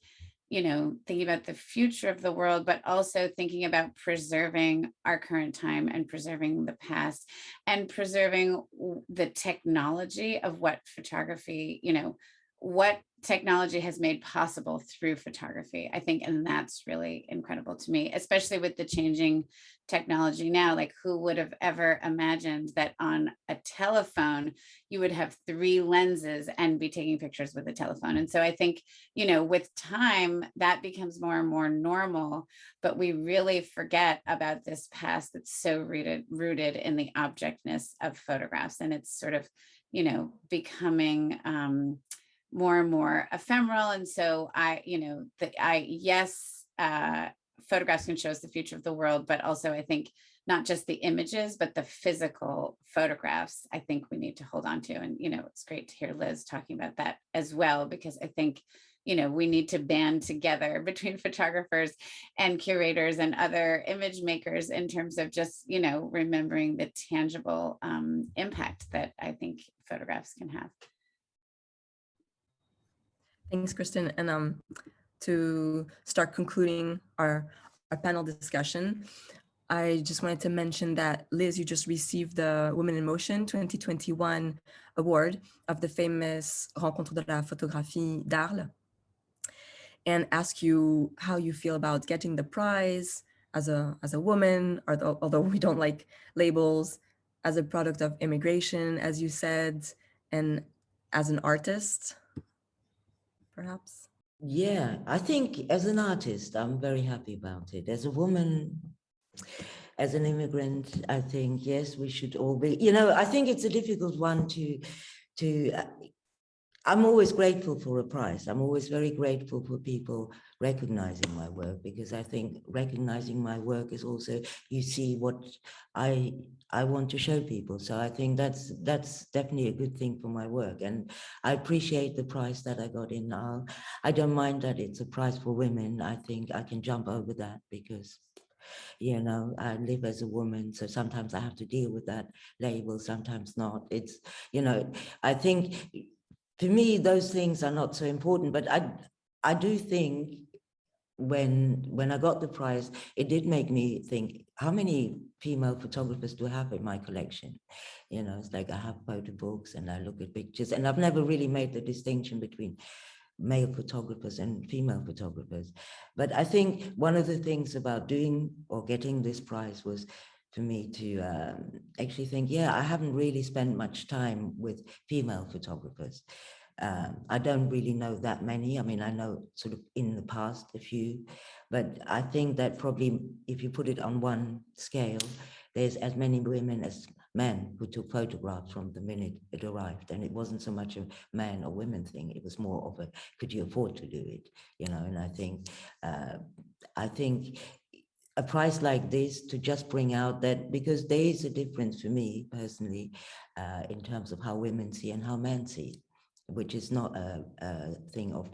you know, thinking about the future of the world, but also thinking about preserving our current time and preserving the past and preserving the technology of what photography, you know, what technology has made possible through photography, I think, and that's really incredible to me, especially with the changing technology now. Like, who would have ever imagined that on a telephone, you would have 3 lenses and be taking pictures with a telephone? And so I think, you know, with time, that becomes more and more normal, but we really forget about this past that's so rooted in the objectness of photographs. And it's sort of, you know, becoming more and more ephemeral. And so yes, photographs can show us the future of the world, but also I think not just the images, but the physical photographs, I think we need to hold on to. And, you know, it's great to hear Liz talking about that as well, because I think, you know, we need to band together between photographers and curators and other image makers in terms of just, you know, remembering the tangible impact that I think photographs can have. Thanks, Kristen. And to start concluding our panel discussion, I just wanted to mention that, Liz, you just received the Women in Motion 2021 award of the famous Rencontre de la Photographie d'Arles, and ask you how you feel about getting the prize as a woman, although we don't like labels, as a product of immigration, as you said, and as an artist, perhaps? Yeah, I think as an artist, I'm very happy about it. As a woman, as an immigrant, I think, yes, we should all be, you know, I think it's a difficult one I'm always grateful for a prize. I'm always very grateful for people recognizing my work, because I think recognizing my work is also, you see what I want to show people. So I think that's definitely a good thing for my work. And I appreciate the prize that I got in. I don't mind that it's a prize for women. I think I can jump over that because, you know, I live as a woman, so sometimes I have to deal with that label, sometimes not. It's, you know, I think for me, those things are not so important, but I do think when I got the prize, it did make me think, how many female photographers do I have in my collection? You know, it's like I have photo books and I look at pictures, and I've never really made the distinction between male photographers and female photographers. But I think one of the things about doing or getting this prize was for me to actually think, yeah, I haven't really spent much time with female photographers. I don't really know that many. I mean, I know sort of in the past a few, but I think that probably if you put it on one scale, there's as many women as men who took photographs from the minute it arrived. And it wasn't so much a man or women thing. It was more of a, could you afford to do it? You know, and I think a prize like this to just bring out that, because there is a difference for me personally in terms of how women see and how men see, which is not a thing of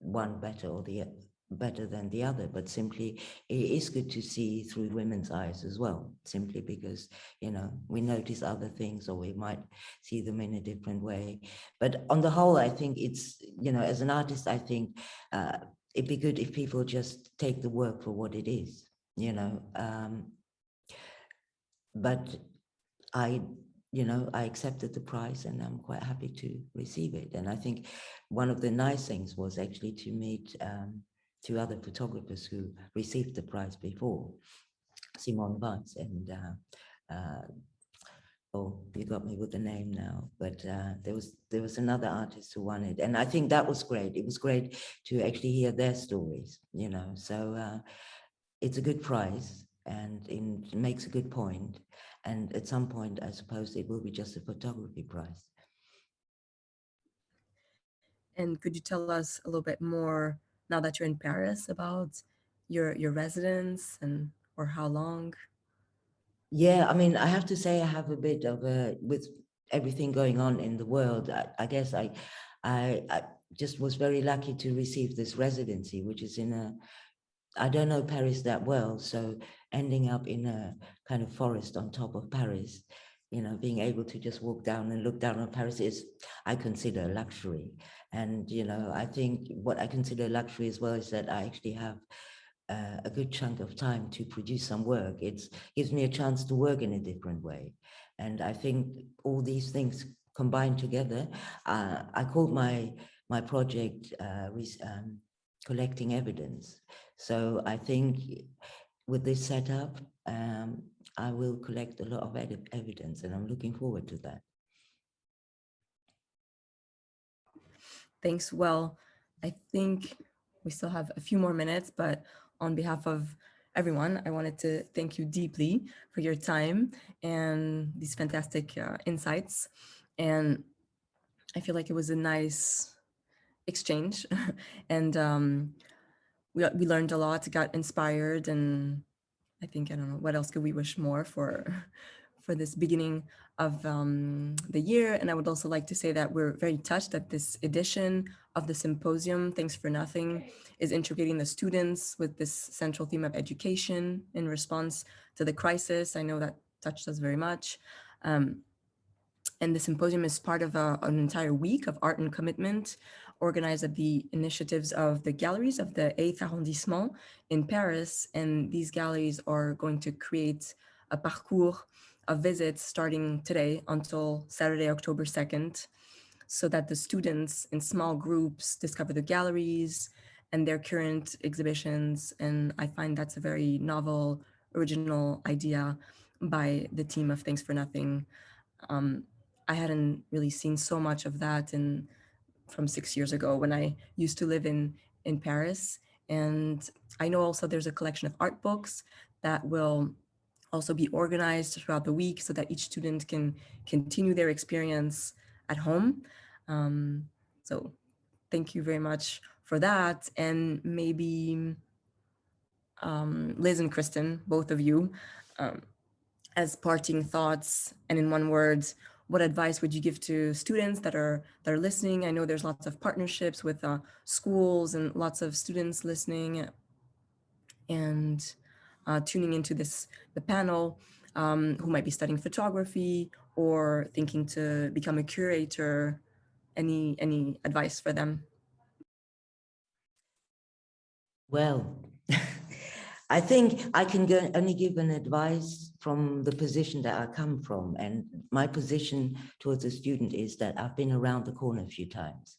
one better or the better than the other, but simply it is good to see through women's eyes as well, simply because, you know, we notice other things or we might see them in a different way. But on the whole, I think it's, you know, as an artist, I think it'd be good if people just take the work for what it is, you know. But I accepted the prize and I'm quite happy to receive it. And I think one of the nice things was actually to meet two other photographers who received the prize before, Simone Weiss and, oh, you got me with the name now, but there was another artist who won it. And I think that was great. It was great to actually hear their stories, you know. So it's a good prize and it makes a good point. And at some point, I suppose it will be just a photography prize. And could you tell us a little bit more, now that you're in Paris, about your residence and or how long? Yeah, I mean, I have to say I have a bit of a, with everything going on in the world, I guess I just was very lucky to receive this residency, which is in a, I don't know Paris that well, so ending up in a kind of forest on top of Paris, you know, being able to just walk down and look down on Paris is, I consider a luxury. And, you know, I think what I consider a luxury as well is that I actually have a good chunk of time to produce some work. It gives me a chance to work in a different way. And I think all these things combined together, I called my project collecting evidence. So I think with this setup, I will collect a lot of evidence and I'm looking forward to that. Thanks. Well, I think we still have a few more minutes, but on behalf of everyone, I wanted to thank you deeply for your time and these fantastic insights. And I feel like it was a nice exchange and we learned a lot, got inspired, and I think, I don't know, what else could we wish more for this beginning of the year. And I would also like to say that we're very touched that this edition of the symposium, Thanks for Nothing, is integrating the students with this central theme of education in response to the crisis. I know that touched us very much. And the symposium is part of an entire week of art and commitment, organized at the initiatives of the galleries of the 8th arrondissement in Paris. And these galleries are going to create a parcours of visits starting today until Saturday, October 2nd, so that the students in small groups discover the galleries and their current exhibitions. And I find that's a very novel, original idea by the team of Thanks for Nothing. I hadn't really seen so much of that from 6 years ago when I used to live in Paris. And I know also there's a collection of art books that will also be organized throughout the week so that each student can continue their experience at home. So thank you very much for that. And maybe Liz and Kristen, both of you, as parting thoughts and in one word, what advice would you give to students that are listening? I know there's lots of partnerships with schools and lots of students listening and tuning into the panel, who might be studying photography or thinking to become a curator. Any advice for them? Well, I think I can only give an advice from the position that I come from. And my position towards a student is that I've been around the corner a few times.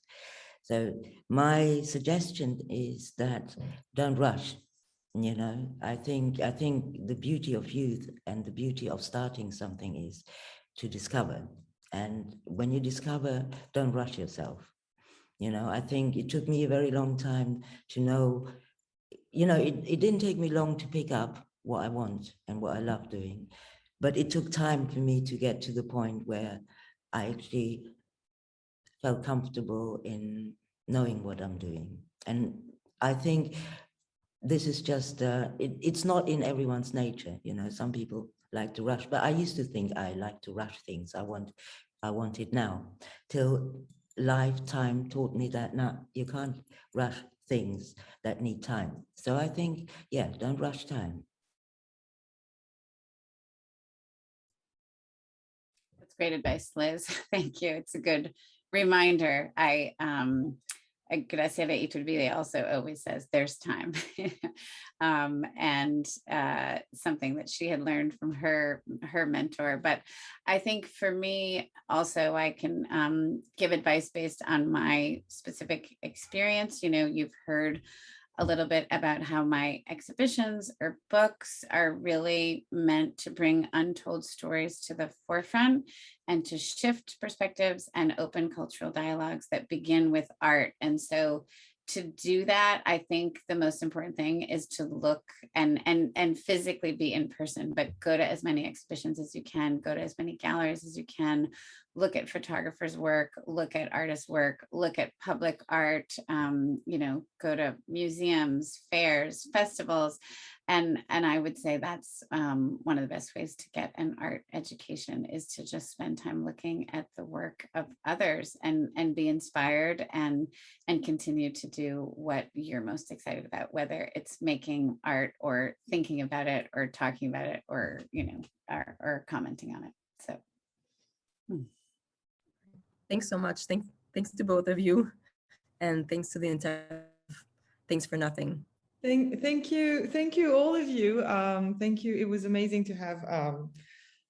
So my suggestion is that don't rush. You know, I think the beauty of youth and the beauty of starting something is to discover. And when you discover, don't rush yourself. You know, I think it took me a very long time to know, you know, it didn't take me long to pick up what I want and what I love doing, but it took time for me to get to the point where I actually felt comfortable in knowing what I'm doing. And I think this is just, it's not in everyone's nature, you know, some people like to rush, but I used to think I like to rush things. I want it now, till lifetime taught me that no, you can't rush things that need time. So I think, yeah, don't rush time. That's great advice, Liz. Thank you. It's a good reminder. Graciela Iturbide also always says there's time. And something that she had learned from her mentor. But I think for me also, I can give advice based on my specific experience. You know, you've heard a little bit about how my exhibitions or books are really meant to bring untold stories to the forefront and to shift perspectives and open cultural dialogues that begin with art. And so to do that, I think the most important thing is to look and physically be in person, but go to as many exhibitions as you can, go to as many galleries as you can, look at photographers' work, look at artists' work, look at public art, you know, go to museums, fairs, festivals. And I would say that's one of the best ways to get an art education, is to just spend time looking at the work of others and be inspired and continue to do what you're most excited about, whether it's making art or thinking about it or talking about it or, you know, or commenting on it. So. Thanks so much. Thanks to both of you. And thanks to the entire, thanks for nothing. Thank you, all of you. Thank you. It was amazing to have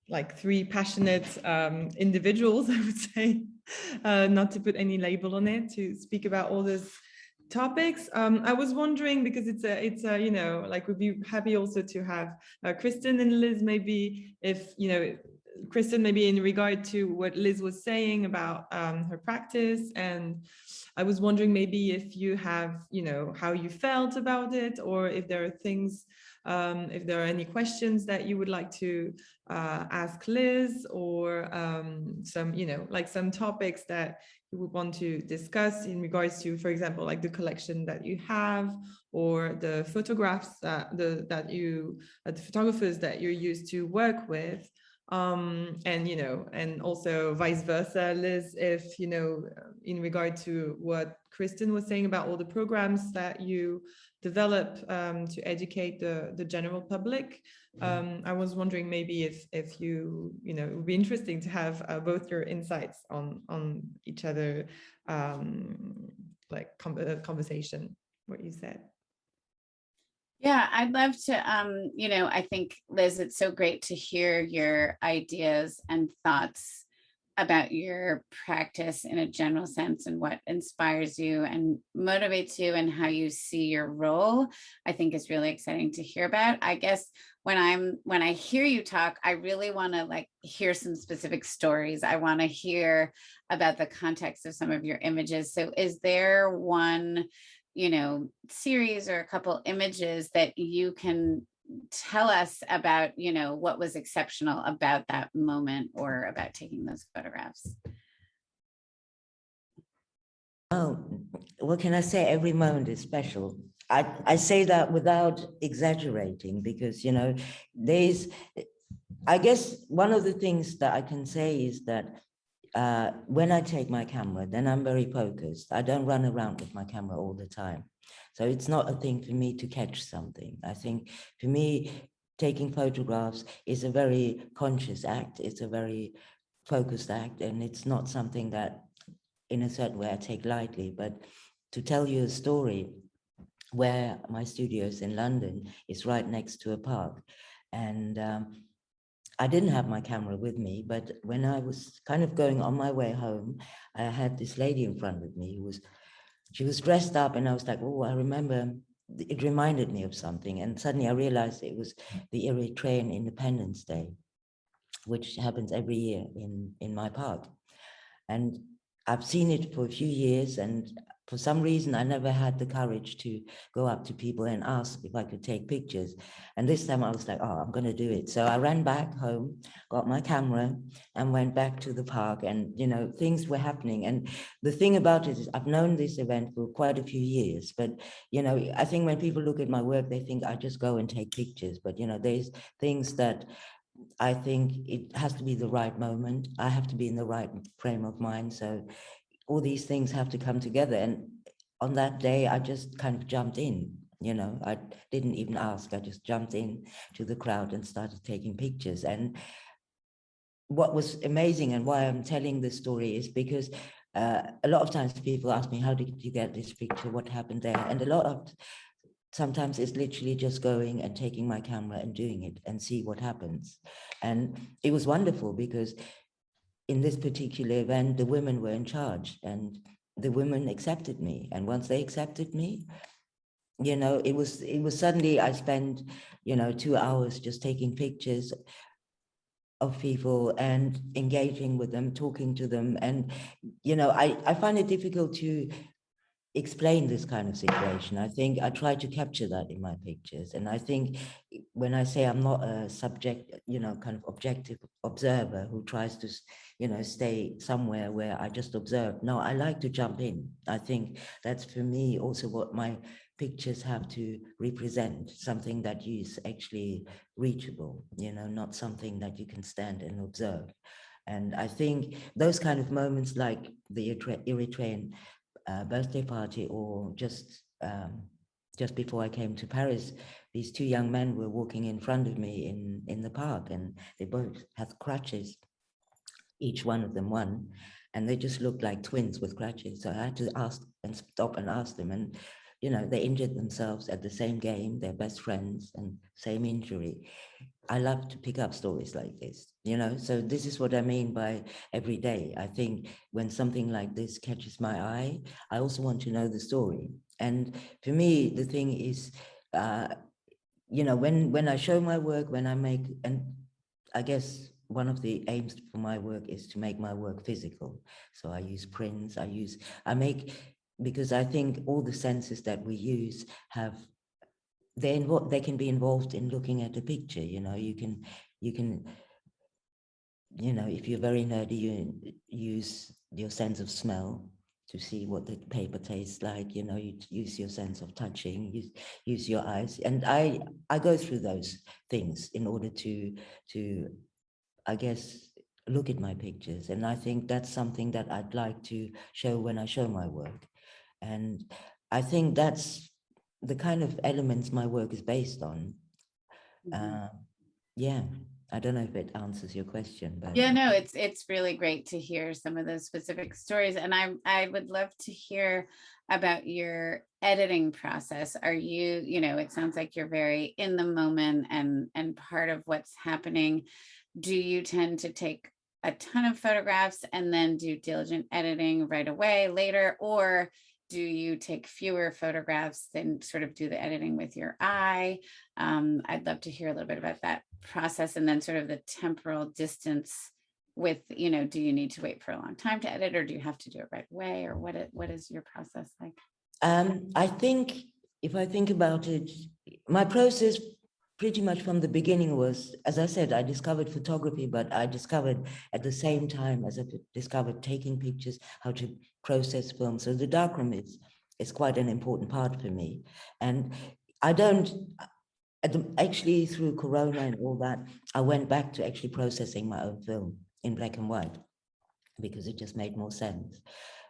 like three passionate individuals, I would say, not to put any label on it, to speak about all those topics. I was wondering, because it's a you know, like, we'd be happy also to have Kristen and Liz, maybe, if, you know, Kristen, maybe in regard to what Liz was saying about her practice. And I was wondering maybe if you have, you know, how you felt about it, or if there are things, if there are any questions that you would like to ask Liz, or some, you know, like some topics that you would want to discuss in regards to, for example, like the collection that you have, or the photographs that the photographers that you're used to work with. And, you know, and also vice versa, Liz, if, you know, in regard to what Kristen was saying about all the programs that you develop to educate the general public. I was wondering maybe if you know, it would be interesting to have both your insights on each other, like conversation, what you said. Yeah, I'd love to, you know, I think, Liz, it's so great to hear your ideas and thoughts about your practice in a general sense, and what inspires you and motivates you, and how you see your role. I think is really exciting to hear about. I guess when I hear you talk, I really want to like hear some specific stories. I want to hear about the context of some of your images. So is there one, you know, series or a couple images that you can tell us about, you know, what was exceptional about that moment or about taking those photographs? Oh, what can I say? Every moment is special. I say that without exaggerating, because, you know, I guess one of the things that I can say is that when I take my camera, then I'm very focused. I don't run around with my camera all the time. So it's not a thing for me to catch something. I think for me, taking photographs is a very conscious act. It's a very focused act, and it's not something that in a certain way I take lightly. But to tell you a story, where my studio is in London, is right next to a park. And I didn't have my camera with me, but when I was kind of going on my way home, I had this lady in front of me she was dressed up, and I was like, oh, I remember, it reminded me of something. And suddenly I realized it was the Eritrean Independence Day, which happens every year in my park. And I've seen it for a few years, and for some reason, I never had the courage to go up to people and ask if I could take pictures. And this time I was like, oh, I'm going to do it. So I ran back home, got my camera, and went back to the park. And, you know, things were happening. And the thing about it is I've known this event for quite a few years. But, you know, I think when people look at my work, they think I just go and take pictures. But, you know, there's things that I think it has to be the right moment. I have to be in the right frame of mind. So all these things have to come together. And on that day, I just kind of jumped in, you know, I didn't even ask. I just jumped in to the crowd and started taking pictures. And what was amazing, and why I'm telling this story, is because a lot of times people ask me, how did you get this picture? What happened there? And sometimes it's literally just going and taking my camera and doing it and see what happens. And it was wonderful because in this particular event, the women were in charge, and the women accepted me. And once they accepted me, you know, it was suddenly I spent, you know, 2 hours just taking pictures of people and engaging with them, talking to them. And, you know, I find it difficult to explain this kind of situation. I think I try to capture that in my pictures. And I think when I say I'm not a subject, you know, kind of objective observer who tries to, you know, stay somewhere where I just observe. No, I like to jump in. I think that's for me also what my pictures have to represent, something that is actually reachable, you know, not something that you can stand and observe. And I think those kind of moments, like the Eritrean birthday party, or just before I came to Paris, these two young men were walking in front of me in the park, and they both had crutches, each one of them one, and they just looked like twins with crutches. So I had to stop and ask them, and you know, they injured themselves at the same game, they're best friends, and same injury. I love to pick up stories like this, you know, so this is what I mean by every day. I think when something like this catches my eye, I also want to know the story. And for me, the thing is, you know, when I show my work, when I make, and I guess one of the aims for my work is to make my work physical. So I use prints, because I think all the senses that we use have, they can be involved in looking at a picture. You know, you can, you know, if you're very nerdy, you use your sense of smell to see what the paper tastes like. You know, you use your sense of touching, use your eyes. And I go through those things in order to I guess, look at my pictures. And I think that's something that I'd like to show when I show my work. And I think that's the kind of elements my work is based on. Yeah, I don't know if it answers your question, but yeah, no, it's really great to hear some of those specific stories, and I would love to hear about your editing process. Are you, you know, it sounds like you're very in the moment and part of what's happening. Do you tend to take a ton of photographs and then do diligent editing right away later, or do you take fewer photographs and sort of do the editing with your eye? I'd love to hear a little bit about that process, and then sort of the temporal distance with, you know, do you need to wait for a long time to edit, or do you have to do it right away, or what is your process like? I think if I think about it, my process pretty much from the beginning was, as I said, I discovered photography, but I discovered at the same time as I discovered taking pictures, how to process film. So the darkroom is quite an important part for me. And I don't, actually through Corona and all that, I went back to actually processing my own film in black and white because it just made more sense.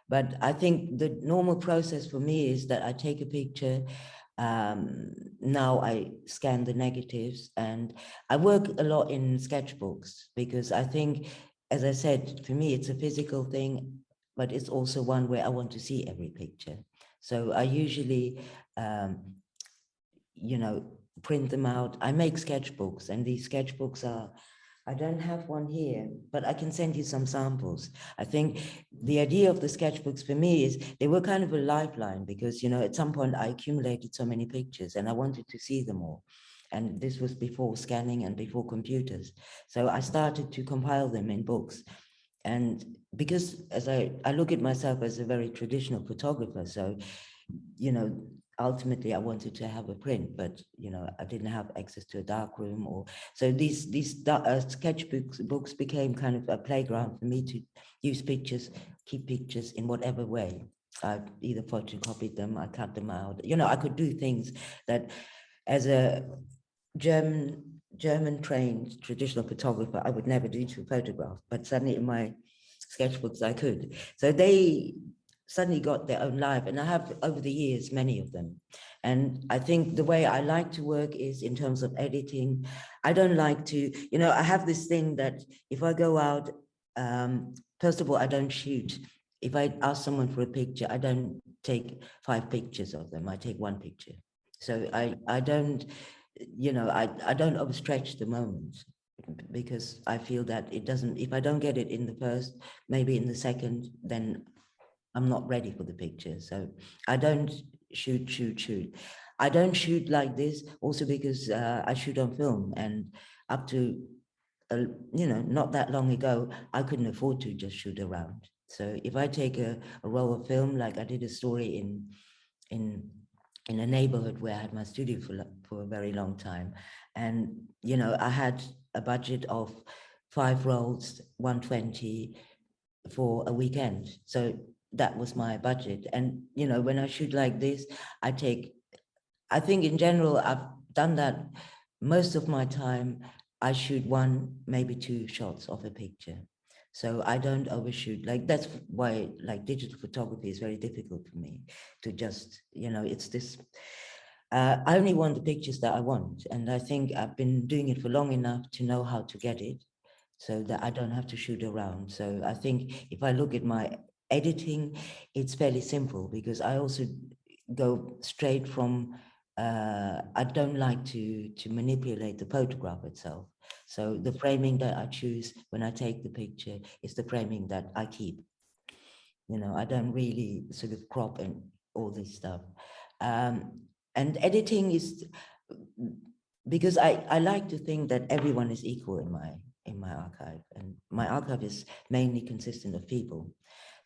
But I think the normal process for me is that I take a picture. Now I scan the negatives, and I work a lot in sketchbooks because I think, as I said, for me, it's a physical thing, but it's also one where I want to see every picture. So I usually, you know, print them out. I make sketchbooks, and these sketchbooks are, I don't have one here, but I can send you some samples. I think the idea of the sketchbooks for me is they were kind of a lifeline because, you know, at some point I accumulated so many pictures and I wanted to see them all. And this was before scanning and before computers. So I started to compile them in books. And because as I look at myself as a very traditional photographer, so, you know, ultimately I wanted to have a print, but, you know, I didn't have access to a darkroom, or so these sketchbooks became kind of a playground for me to use pictures, keep pictures in whatever way. I either photocopied them, I cut them out, you know, I could do things that as a German trained traditional photographer, I would never do to photograph, but suddenly in my sketchbooks I could. So they suddenly got their own life, and I have over the years many of them. And I think the way I like to work is in terms of editing. I don't like to, you know, I have this thing that if I go out, first of all, I don't shoot. If I ask someone for a picture, I don't take 5 pictures of them, I take 1 picture. So I don't, you know, I don't overstretch the moment, because I feel that it doesn't, if I don't get it in the first, maybe in the second, then I'm not ready for the picture. So I don't shoot. I don't shoot like this also because I shoot on film, and up to, you know, not that long ago, I couldn't afford to just shoot around. So if I take a roll of film, like I did a story in a neighborhood where I had my studio for a very long time. And, you know, I had a budget of 5 rolls, 120 for a weekend. So that was my budget. And, you know, when I shoot like this, I think in general, I've done that most of my time. I shoot 1, maybe 2 shots of a picture. So I don't overshoot. Like, that's why, like, digital photography is very difficult for me to just, you know, it's this, I only want the pictures that I want. And I think I've been doing it for long enough to know how to get it, so that I don't have to shoot around. So I think if I look at my editing, it's fairly simple, because I also go straight from, I don't like to manipulate the photograph itself. So the framing that I choose when I take the picture is the framing that I keep. You know, I don't really sort of crop and all this stuff. And editing is, because I like to think that everyone is equal in my archive, and my archive is mainly consistent of people.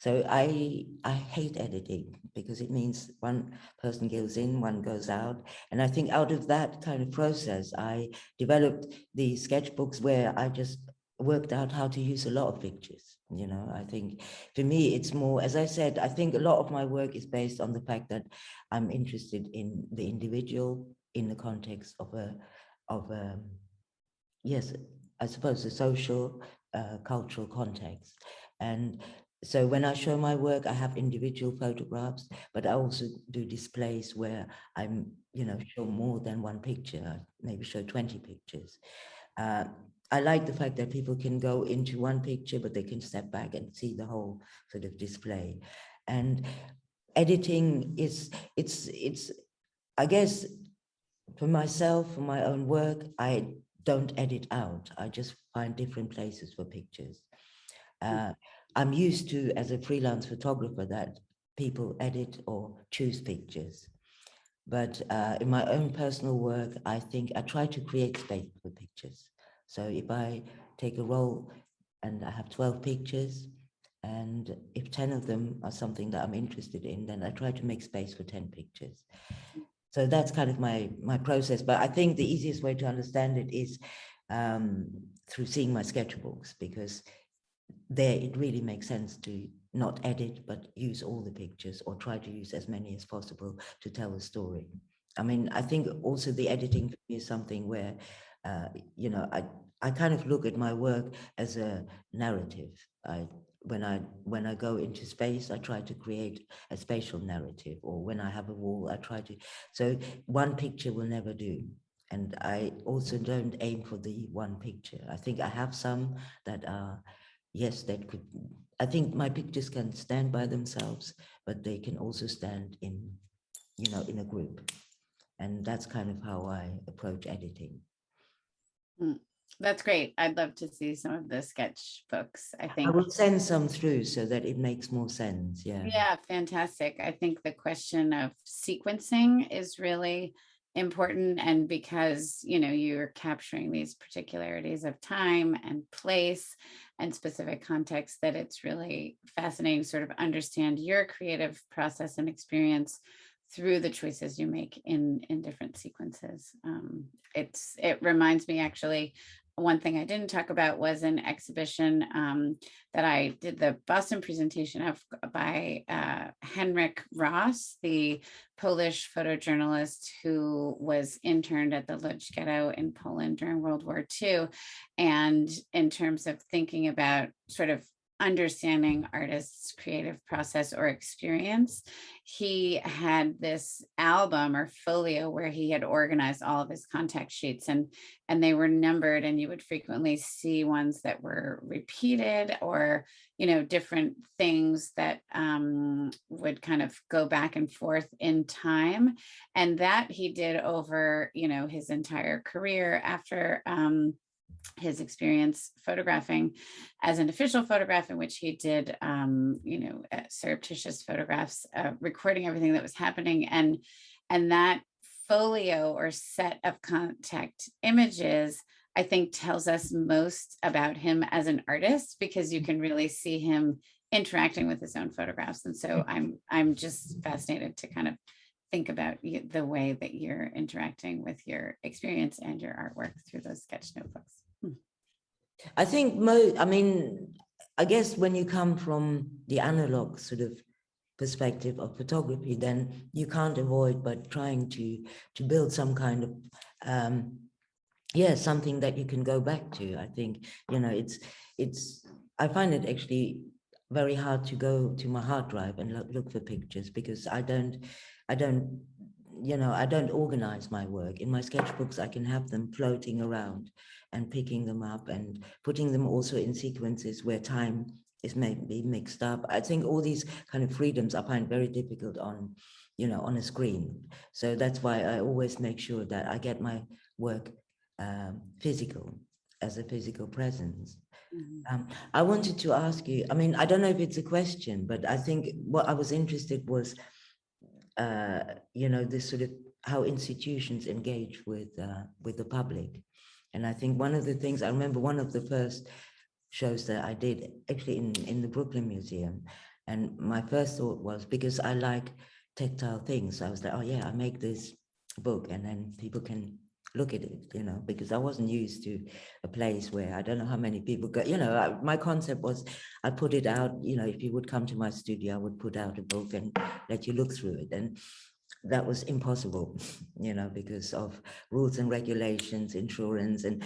So I hate editing, because it means one person goes in, one goes out. And I think out of that kind of process, I developed the sketchbooks where I just worked out how to use a lot of pictures. You know, I think for me, it's more, as I said, I think a lot of my work is based on the fact that I'm interested in the individual in the context of yes, I suppose a social, cultural context. And so when I show my work, I have individual photographs, but I also do displays where I'm, you know, show more than 1 picture, I maybe show 20 pictures. I like the fact that people can go into 1 picture, but they can step back and see the whole sort of display. And editing is, it's, I guess, for myself, for my own work, I don't edit out. I just find different places for pictures. I'm used to, as a freelance photographer, that people edit or choose pictures. But in my own personal work, I think I try to create space for pictures. So if I take a roll and I have 12 pictures, and if 10 of them are something that I'm interested in, then I try to make space for 10 pictures. So that's kind of my process. But I think the easiest way to understand it is through seeing my sketchbooks, because there it really makes sense to not edit, but use all the pictures, or try to use as many as possible to tell a story. I mean, I think also the editing is something where, you know, I kind of look at my work as a narrative. When I go into space, I try to create a spatial narrative, or when I have a wall, I try to, so 1 picture will never do. And I also don't aim for the 1 picture. I think I have some that are, yes, that could I think my pictures can stand by themselves, but they can also stand in, you know, in a group. And that's kind of how I approach editing. That's great. I'd love to see some of the sketchbooks. I I think. will send some through so that it makes more sense. Yeah. Yeah, fantastic. I think the question of sequencing is really important. And because, you know, you're capturing these particularities of time and place and specific context, that it's really fascinating to sort of understand your creative process and experience through the choices you make in different sequences. It reminds me, actually, one thing I didn't talk about was an exhibition that I did the Boston presentation of by Henryk Ross, the Polish photojournalist who was interned at the Lodz ghetto in Poland during World War II. And in terms of thinking about sort of understanding artists' creative process or experience, he had this album or folio where he had organized all of his contact sheets, and they were numbered, and you would frequently see ones that were repeated, or, you know, different things that would kind of go back and forth in time. And that he did over, you know, his entire career after his experience photographing as an official photograph, in which he did, you know, surreptitious photographs, recording everything that was happening. And that folio or set of contact images, I think, tells us most about him as an artist, because you can really see him interacting with his own photographs. And so I'm just fascinated to kind of think about the way that you're interacting with your experience and your artwork through those sketch notebooks. I think I mean, I guess when you come from the analog sort of perspective of photography, then you can't avoid but trying to build some kind of yeah, something that you can go back to. I think, you know, I find it actually very hard to go to my hard drive and look for pictures, because I don't you know, I don't organize my work. In my sketchbooks, I can have them floating around and picking them up and putting them also in sequences where time is maybe mixed up. I think all these kind of freedoms I find very difficult on, you know, on a screen. So that's why I always make sure that I get my work physical, as a physical presence. I wanted to ask you, I mean, I don't know if it's a question, but I think what I was interested was, you know, this sort of how institutions engage with the public. And I think one of the things, I remember one of the first shows that I did actually in the Brooklyn Museum. And my first thought was, because I like tactile things, I was like, oh yeah, I make this book and then people can look at it, you know, because I wasn't used to a place where I don't know how many people go, you know, my concept was I put it out, you know, if you would come to my studio, I would put out a book and let you look through it. And that was impossible, you know, because of rules and regulations, insurance. And,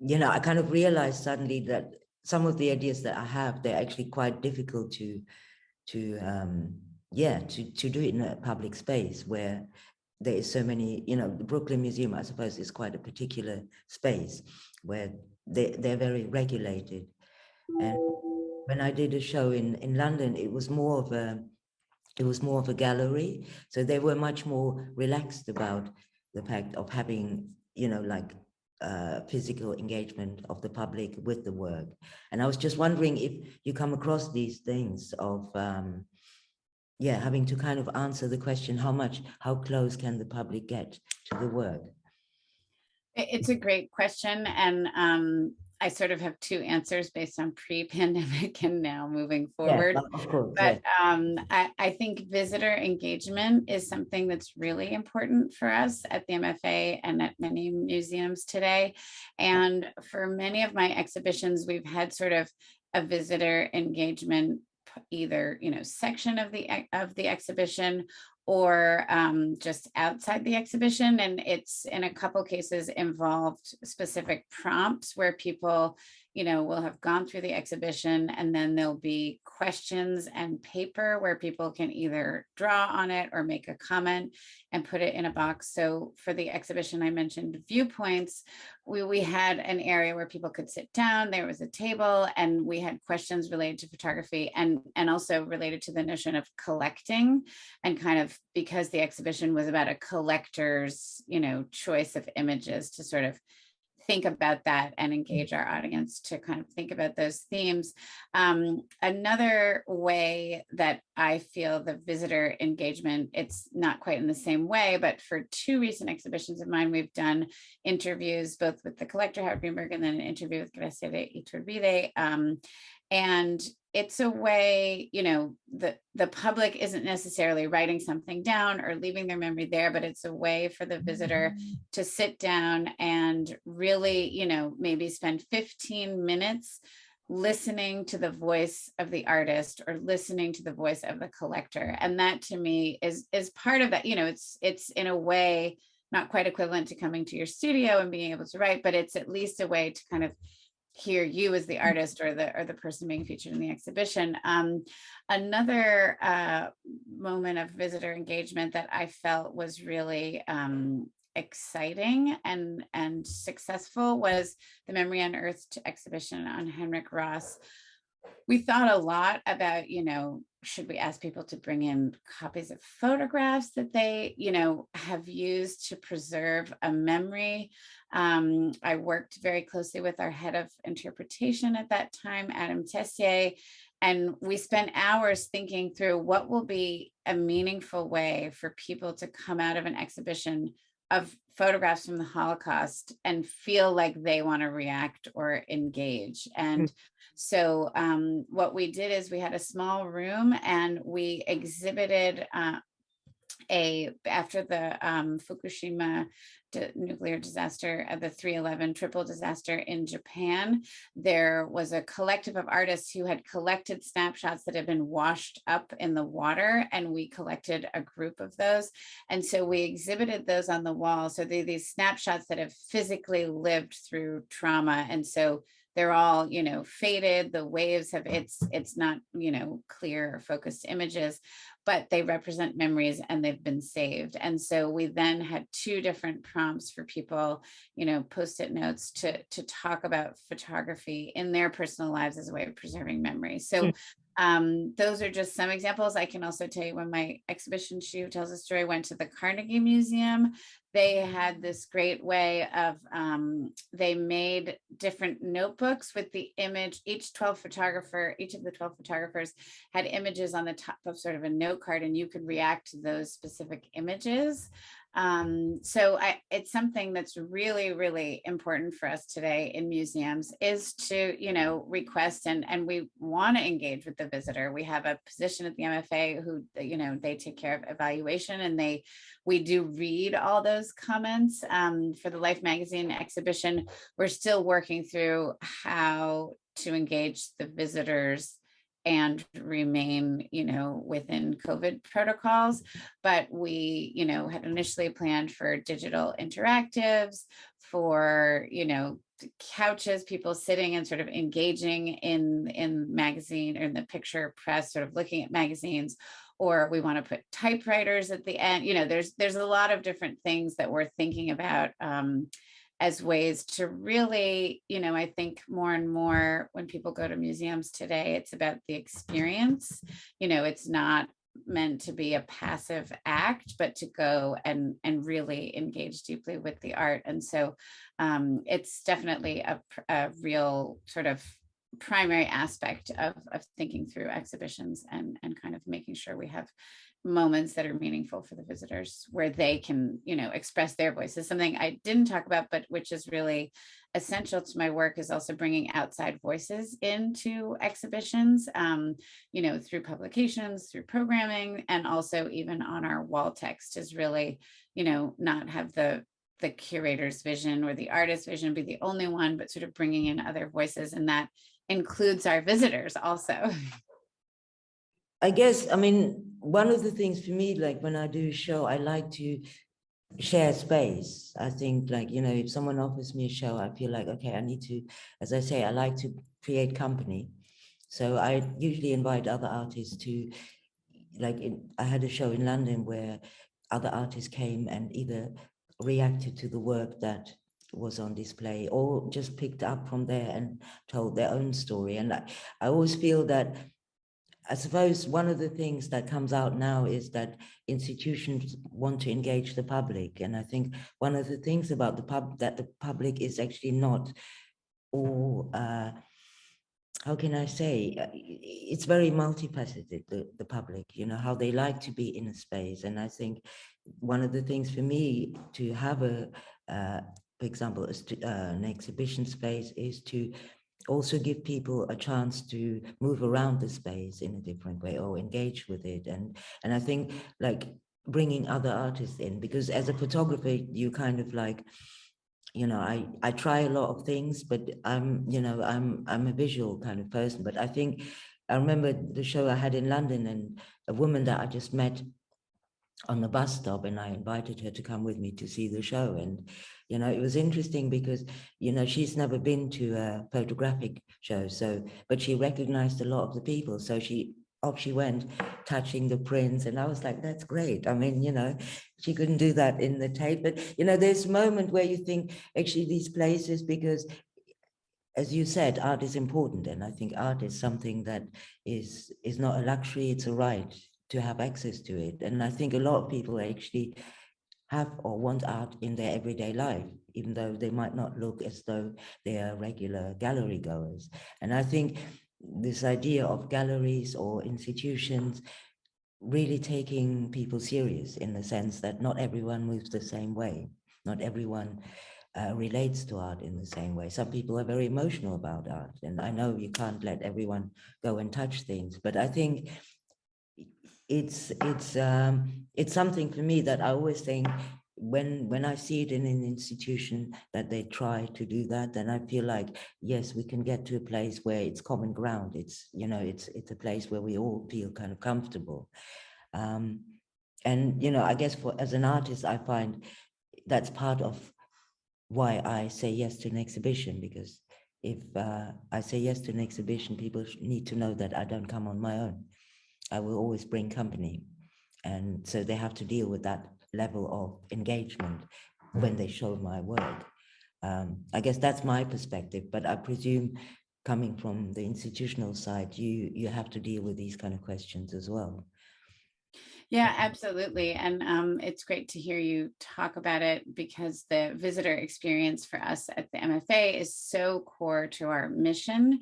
you know, I kind of realized suddenly that some of the ideas that I have, they're actually quite difficult to do it in a public space where there is so many, you know, the Brooklyn Museum, I suppose, is quite a particular space where they're very regulated. And when I did a show in London, it was more of a gallery. So they were much more relaxed about the fact of having, you know, like physical engagement of the public with the work. And I was just wondering if you come across these things of, having to kind of answer the question, how close can the public get to the work? It's a great question. And I sort of have two answers based on pre-pandemic and now moving forward. Yeah, of course, but I think visitor engagement is something that's really important for us at the MFA and at many museums today. And for many of my exhibitions, we've had sort of a visitor engagement, either, you know, section of the exhibition or just outside the exhibition. And it's in a couple cases involved specific prompts where people we'll have gone through the exhibition, and then there'll be questions and paper where people can either draw on it or make a comment and put it in a box. So for the exhibition, I mentioned viewpoints. We had an area where people could sit down. There was a table, and we had questions related to photography and also related to the notion of collecting, and kind of, because the exhibition was about a collector's, choice of images, to sort of think about that and engage our audience to kind of think about those themes. Another way that I feel the visitor engagement, it's not quite in the same way, but for 2 recent exhibitions of mine, we've done interviews both with the collector, Howard Greenberg, and then an interview with Graciela Iturbide. And it's a way, the public isn't necessarily writing something down or leaving their memory there, but it's a way for the visitor to sit down and really, maybe spend 15 minutes listening to the voice of the artist or listening to the voice of the collector. And that, to me, is part of that. It's in a way not quite equivalent to coming to your studio and being able to write, but it's at least a way to kind of hear you as the artist or the person being featured in the exhibition. Another moment of visitor engagement that I felt was really exciting and successful was the Memory Unearthed exhibition on Henrik Ross. We thought a lot about, should we ask people to bring in copies of photographs that they, have used to preserve a memory. I worked very closely with our head of interpretation at that time, Adam Tessier, and we spent hours thinking through what will be a meaningful way for people to come out of an exhibition of photographs from the Holocaust and feel like they want to react or engage. And so what we did is we had a small room, and we exhibited after the Fukushima nuclear disaster, the 3/11 triple disaster in Japan, there was a collective of artists who had collected snapshots that had been washed up in the water, and we collected a group of those. And so we exhibited those on the wall. So these snapshots that have physically lived through trauma. And so they're all, faded. The waves have, it's not, clear or focused images, but they represent memories and they've been saved. And so we then had 2 different prompts for people, Post-it notes to talk about photography in their personal lives as a way of preserving memory. So those are just some examples. I can also tell you, when my exhibition, She Who Tells a Story, went to the Carnegie Museum, they had this great way of, they made different notebooks with the image. Each of the 12 photographers had images on the top of sort of a note card, and you could react to those specific images. So it's something that's really, really important for us today in museums, is to, request, and we want to engage with the visitor. We have a position at the MFA who, they take care of evaluation, and we do read all those comments. For the Life magazine exhibition, we're still working through how to engage the visitors and remain, within COVID protocols. But we, had initially planned for digital interactives, for, couches, people sitting and sort of engaging in magazine or in the picture press, sort of looking at magazines, or we want to put typewriters at the end. There's a lot of different things that we're thinking about as ways to really, I think more and more when people go to museums today, it's about the experience. It's not meant to be a passive act, but to go and really engage deeply with the art. And so it's definitely a real sort of primary aspect of thinking through exhibitions and kind of making sure we have moments that are meaningful for the visitors, where they can, express their voices. Something I didn't talk about, but which is really essential to my work, is also bringing outside voices into exhibitions, through publications, through programming, and also even on our wall text, is really, not have the curator's vision or the artist's vision be the only one, but sort of bringing in other voices, and that includes our visitors also. I guess, one of the things for me, like when I do a show, I like to share space. I think, like, you know, if someone offers me a show, I feel like, okay, I need to, as I say, I like to create company. So I usually invite other artists to, like, I had a show in London where other artists came and either reacted to the work that was on display or just picked up from there and told their own story. And I always feel that, I suppose one of the things that comes out now is that institutions want to engage the public. And I think one of the things about the public is actually not all, how can I say, it's very multifaceted, the public, you know, how they like to be in a space. And I think one of the things for me to have for example, an exhibition space is to also give people a chance to move around the space in a different way or engage with it. And I think, like, bringing other artists in, because as a photographer, you kind of like, you know, I try a lot of things, but I'm a visual kind of person. But I think I remember the show I had in London, and a woman that I just met on the bus stop, and I invited her to come with me to see the show. And, you know, it was interesting because, you know, she's never been to a photographic show. So, but she recognized a lot of the people. So off she went, touching the prints. And I was like, that's great. I mean, you know, she couldn't do that in the tape. But, you know, there's a moment where you think, actually, these places, because as you said, art is important. And I think art is something that is not a luxury, it's a right to have access to it. And I think a lot of people actually have or want art in their everyday life, even though they might not look as though they are regular gallery goers. And I think this idea of galleries or institutions really taking people serious, in the sense that not everyone moves the same way. Not everyone relates to art in the same way. Some people are very emotional about art, and I know you can't let everyone go and touch things, but I think it's something for me that I always think, when I see it in an institution that they try to do that, then I feel like, yes, we can get to a place where it's common ground. It's, you know, it's a place where we all feel kind of comfortable. And, you know, I guess as an artist, I find that's part of why I say yes to an exhibition, because if I say yes to an exhibition, people need to know that I don't come on my own. I will always bring company. And so they have to deal with that level of engagement when they show my work. I guess that's my perspective, but I presume, coming from the institutional side, you have to deal with these kind of questions as well. Yeah, absolutely. And it's great to hear you talk about it, because the visitor experience for us at the MFA is so core to our mission.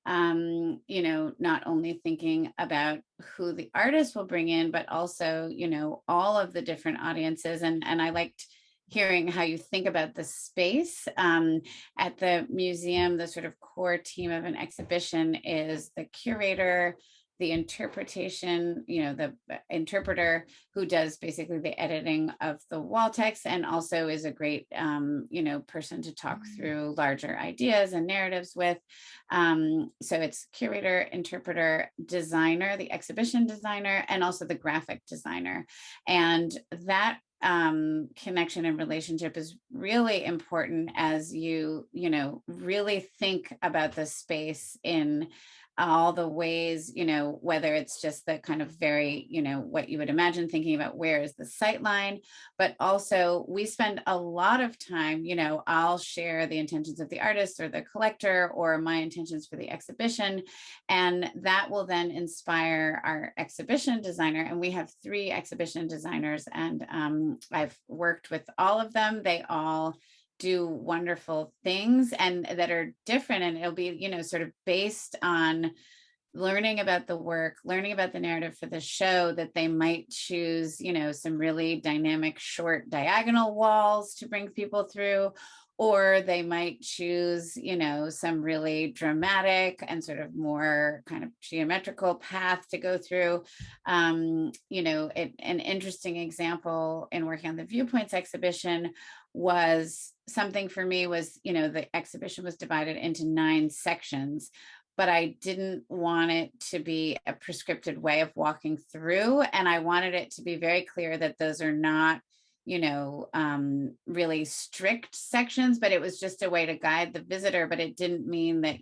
You know, not only thinking about who the artist will bring in, but also, you know, all of the different audiences. And I liked hearing how you think about the space. At the museum, the sort of core team of an exhibition is the curator, the interpretation, you know, the interpreter who does basically the editing of the wall text, and also is a great, you know, person to talk through larger ideas and narratives with. So it's curator, interpreter, designer, the exhibition designer, and also the graphic designer. And that connection and relationship is really important as you know, really think about the space in all the ways, you know, whether it's just the kind of very, you know, what you would imagine thinking about where is the sight line, but also we spend a lot of time, you know, I'll share the intentions of the artist or the collector or my intentions for the exhibition, and that will then inspire our exhibition designer. And we have 3 exhibition designers, and I've worked with all of them. They all do wonderful things and that are different, and it'll be, you know, sort of based on learning about the work, learning about the narrative for the show, that they might choose, you know, some really dynamic short diagonal walls to bring people through, or they might choose, you know, some really dramatic and sort of more kind of geometrical path to go through. You know, an interesting example in working on the Viewpoints exhibition was something for me was, you know, the exhibition was divided into 9 sections, but I didn't want it to be a prescripted way of walking through. And I wanted it to be very clear that those are not, really strict sections, but it was just a way to guide the visitor. But it didn't mean that,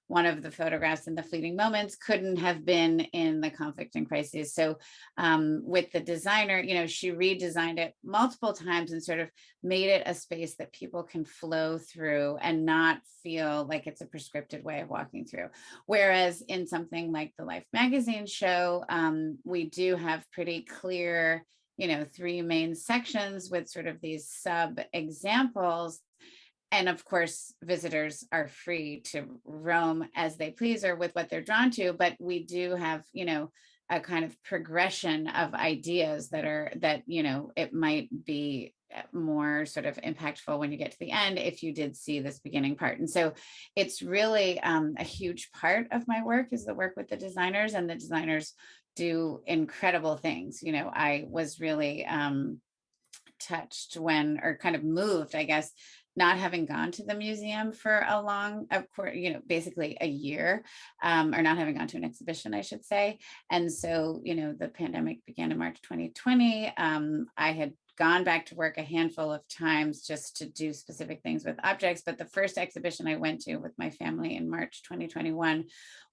one of the photographs in the fleeting moments couldn't have been in the conflict and crises. So with the designer, she redesigned it multiple times and sort of made it a space that people can flow through and not feel like it's a prescripted way of walking through. Whereas in something like the Life magazine show, we do have pretty clear, 3 main sections with sort of these sub examples. And of course, visitors are free to roam as they please or with what they're drawn to, but we do have, a kind of progression of ideas that it might be more sort of impactful when you get to the end if you did see this beginning part. And so it's really a huge part of my work is the work with the designers, and the designers do incredible things. I was really touched or kind of moved, I guess, not having gone to the museum for a long, of course, basically a year, or not having gone to an exhibition, I should say. And so, the pandemic began in March 2020. I had gone back to work a handful of times just to do specific things with objects. But the first exhibition I went to with my family in March 2021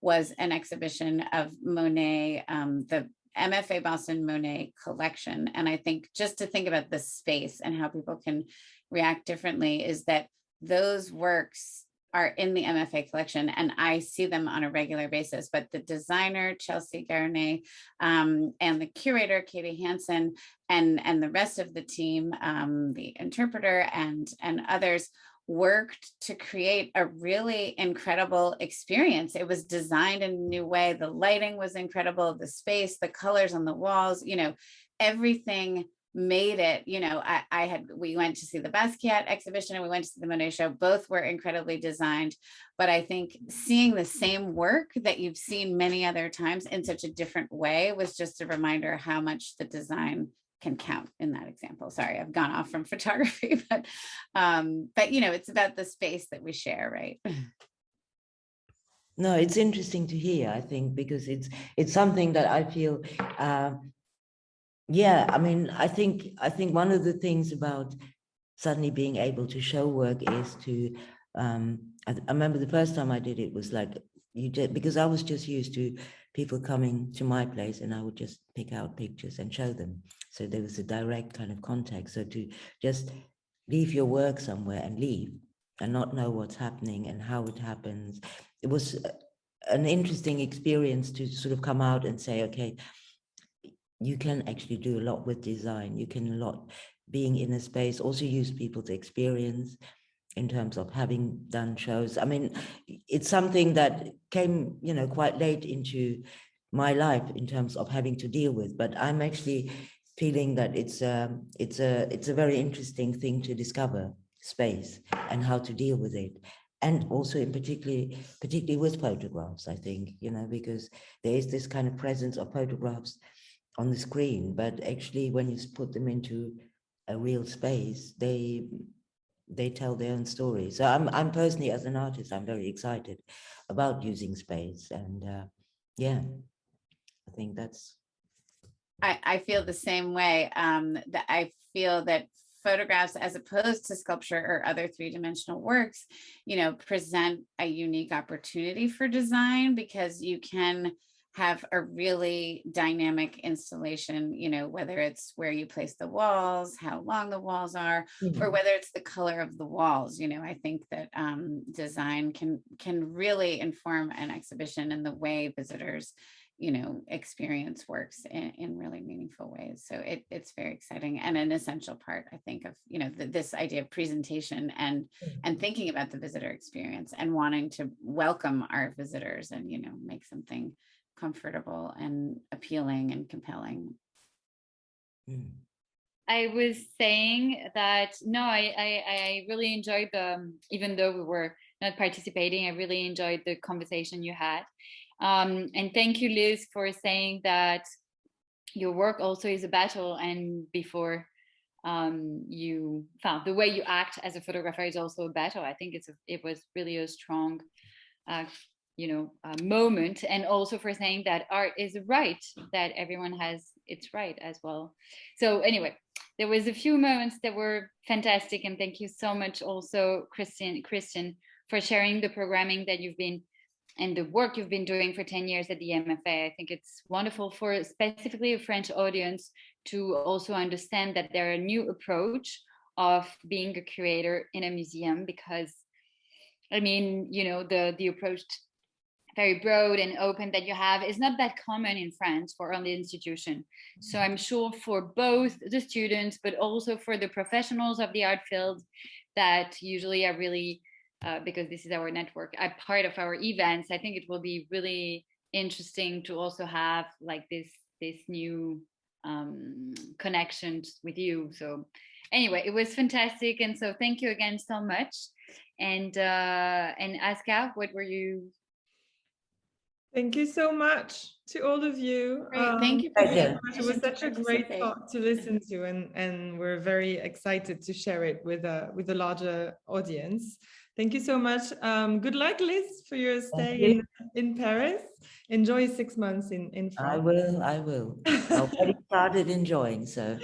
was an exhibition of Monet, the MFA Boston Monet collection. And I think just to think about the space and how people can react differently is that those works are in the MFA collection and I see them on a regular basis, but the designer, Chelsea Garnay, and the curator, Katie Hansen, and the rest of the team, the interpreter and others, worked to create a really incredible experience. It was designed in a new way. The lighting was incredible, the space, the colors on the walls, everything made it, we went to see the Basquiat exhibition and we went to see the Monet show. Both were incredibly designed, but I think seeing the same work that you've seen many other times in such a different way was just a reminder how much the design can count in that example. Sorry, I've gone off from photography, but it's about the space that we share, right? No, it's interesting to hear, I think, because it's something that I feel, I think one of the things about suddenly being able to show work is to, I remember the first time I did it was like, because I was just used to people coming to my place and I would just pick out pictures and show them. So there was a direct kind of contact. So to just leave your work somewhere and leave and not know what's happening and how it happens, it was an interesting experience to sort of come out and say, okay, you can actually do a lot with design. You can being in a space, also use people's experience in terms of having done shows. I mean, it's something that came, quite late into my life in terms of having to deal with, but I'm actually feeling that it's a very interesting thing to discover space and how to deal with it. And also in particularly with photographs, I think, because there is this kind of presence of photographs on the screen, but actually when you put them into a real space, they tell their own story. So I'm personally, as an artist, I'm very excited about using space, and I think that's. I feel the same way. That I feel that photographs, as opposed to sculpture or other three-dimensional works, present a unique opportunity for design, because you can have a really dynamic installation, whether it's where you place the walls, how long the walls are, or whether it's the color of the walls. I think that design can really inform an exhibition and the way visitors, experience works in really meaningful ways. So it's very exciting and an essential part, I think, of, this idea of presentation and thinking about the visitor experience and wanting to welcome our visitors and, make something comfortable and appealing and compelling. I was saying that, no, I really enjoyed even though we were not participating, I really enjoyed the conversation you had. And thank you, Liz, for saying that your work also is a battle, and before you found the way you act as a photographer is also a battle. I think it was really a strong moment, and also for saying that art is a right, that everyone has its right as well. So anyway, there was a few moments that were fantastic, and thank you so much also, Kristen, for sharing the programming that you've been and the work you've been doing for 10 years at the MFA. I think it's wonderful for specifically a French audience to also understand that there are a new approach of being a curator in a museum, because I mean, you know, the approach very broad and open that you have is not that common in France for all the institution. So I'm sure for both the students, but also for the professionals of the art field that usually are really, because this is our network, are part of our events, I think it will be really interesting to also have like this new connections with you. So anyway, it was fantastic. And so thank you again so much. And Aska, what were you? Thank you so much to all of you. Great. Thank you for the Pleasure. It was invitation to such a great participate. talk to listen to, and we're very excited to share it with a larger audience. Thank you so much. Good luck, Liz, for your stay in Paris. Enjoy 6 months in France. I will. I've already started enjoying, so.